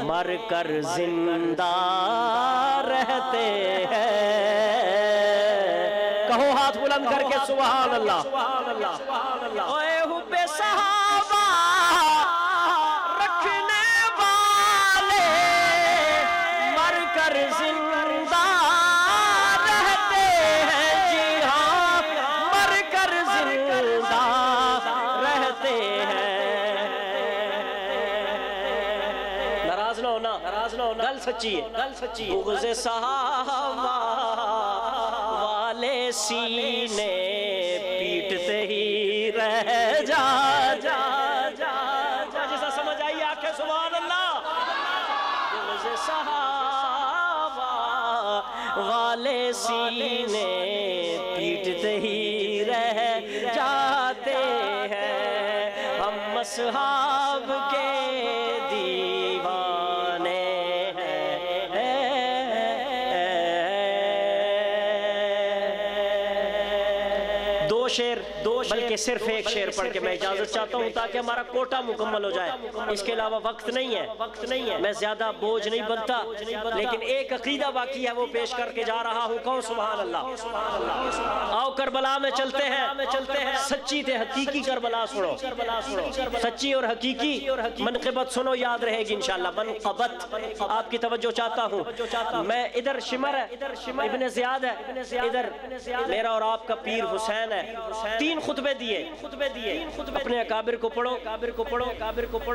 مر کر زندہ رہتے ہیں، کہو ہاتھ بلند کر کے سبحان اللہ۔ اے حب صحابہ رکھنے والے مر کر زندہ رہتے ہیں، جی ہاں مر کر زندہ رہتے ہیں۔ ناراض نہ ہونا، گل سچی ہے۔ بغض صحابہ والے سینے پیٹتے ہی رہ جیسا سمجھ آئی آنکھیں سبحان اللہ۔ بغض صحابہ والے سینے پیٹتے ہی رہ جاتے ہیں، ہم اصحاب کے دیوانے ہیں۔ دو شعر بلکہ کہ صرف ایک شعر پڑھ کے میں اجازت چاہتا ہوں تاکہ ہمارا کوٹا مکمل ہو جائے، اس کے علاوہ وقت نہیں ہے، میں زیادہ بوجھ نہیں بنتا، لیکن ایک عقیدہ باقی ہے وہ پیش کر کے جا رہا ہوں۔ کہو سبحان اللہ۔ آؤ کربلا میں چلتے ہیں، سچی تے حقیقی کربلا سنو، سچی اور حقیقی منقبت سنو، یاد رہے گی انشاءاللہ۔ منقبت آپ کی توجہ چاہتا ہوں میں، ادھر شمر ہے، ابن زیاد ہے، ادھر میرا اور آپ کا پیر حسین ہے۔ 3 خطبے دیے، اپنے اکابر کو پڑھو،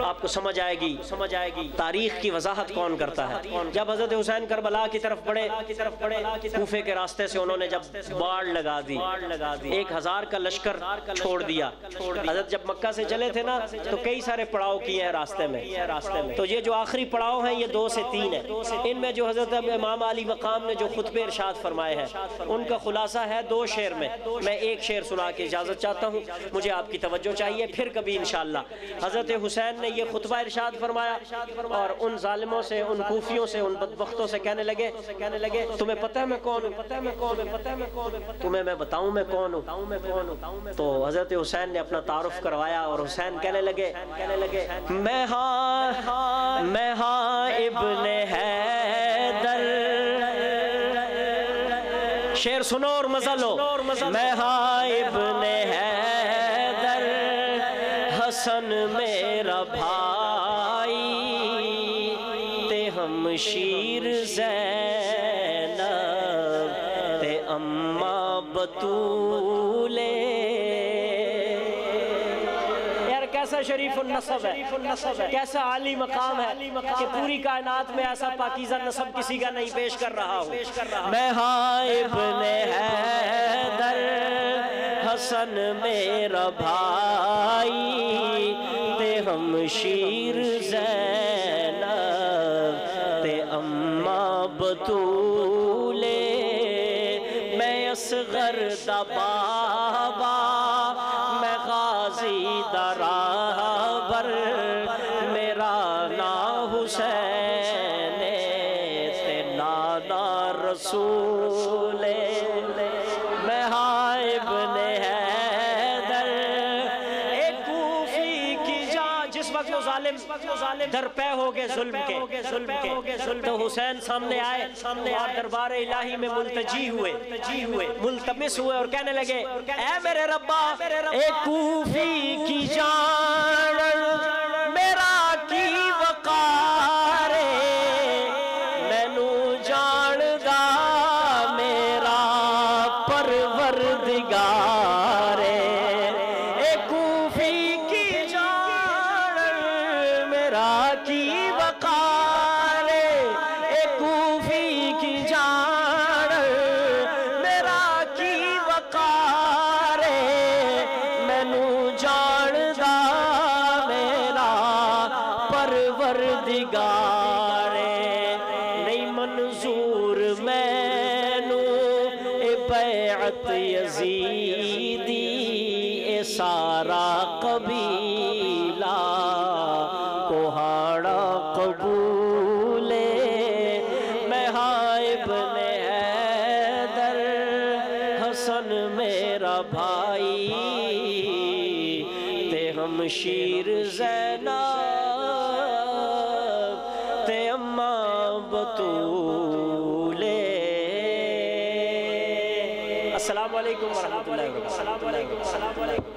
آپ کو سمجھ آئے گی تاریخ کی وضاحت کون کرتا ہے۔ جب حضرت حسین کربلا کی طرف بڑھے، کوفے کے راستے سے انہوں نے جب باڑ لگا دی، 1000 کا لشکر چھوڑ دیا۔ حضرت جب مکہ سے چلے تھے نا تو کئی سارے پڑاؤ کیے ہیں راستے میں، تو یہ جو آخری پڑاؤ ہیں یہ 2 سے 3 ہیں۔ ان میں جو حضرت امام علی مقام نے جو خطبے ارشاد فرمائے ہیں ان کا خلاصہ ہے 2 شعر میں، میں ایک شعر سنا کے اجازت چاہتا ہوں، مجھے آپ کی توجہ چاہیے، پھر کبھی انشاءاللہ۔ حضرت حسین نے یہ خطبہ ارشاد فرمایا اور ان ظالموں سے، ان کوفیوں سے، ان بدبختوں سے کہنے لگے تمہیں پتہ ہے میں کون ہوں، تمہیں میں بتاؤں میں کون ہوں؟ تو حضرت حسین نے اپنا تعارف کروایا اور حسین کہنے لگے میں ہاں ابن حیدر، شعر سنو اور مزہ لو، میں ہاں ابن حیدر، حسن میرا بھائی، تے ہم شیر زینب، تے اماں بطولے۔ کیسا شریف النسب ہے، کیسا عالی مقام ہے کہ پوری کائنات میں ایسا پاکیزہ نسب کسی کا نہیں پیش کر رہا ہوں۔ میں ہاں ابن حیدر، حسن میرا بھائی، تے ہم شیر زینب، تے اماں بطولے، میں اصغر دا بابا، میں غازی دا راہبر، میرا نام حسین تے نانا رسول، میں ہاں ابن حیدر، ایک کوفی کی جان۔ جس وقت وہ ظالم درپے ہو گئے ظلم کے، تو حسین سامنے آئے اور دربار الہی میں ملتجی ہوئے، ملتمس ہوئے اور کہنے لگے اے میرے ربا، ایک کوفی کی جان میرا کی وقار، مینو جان دا میرا پروردگار، ایک کوفی کی جان میرا کی وقار، ایک کوفی کی جان میرا کی وقار، مینو جان دا میرا پروردگار، نہیں منظور مینو اے بیعت یزیدی، اے سارا قبیلہ کوہاڑا قبول، میں ہاں ابن حیدر، حسن میرا بھائی، تے ہم شیر زینب، تے اماں بطولے۔ السلام علیکم ورحمۃ اللہ وبرکاتہ۔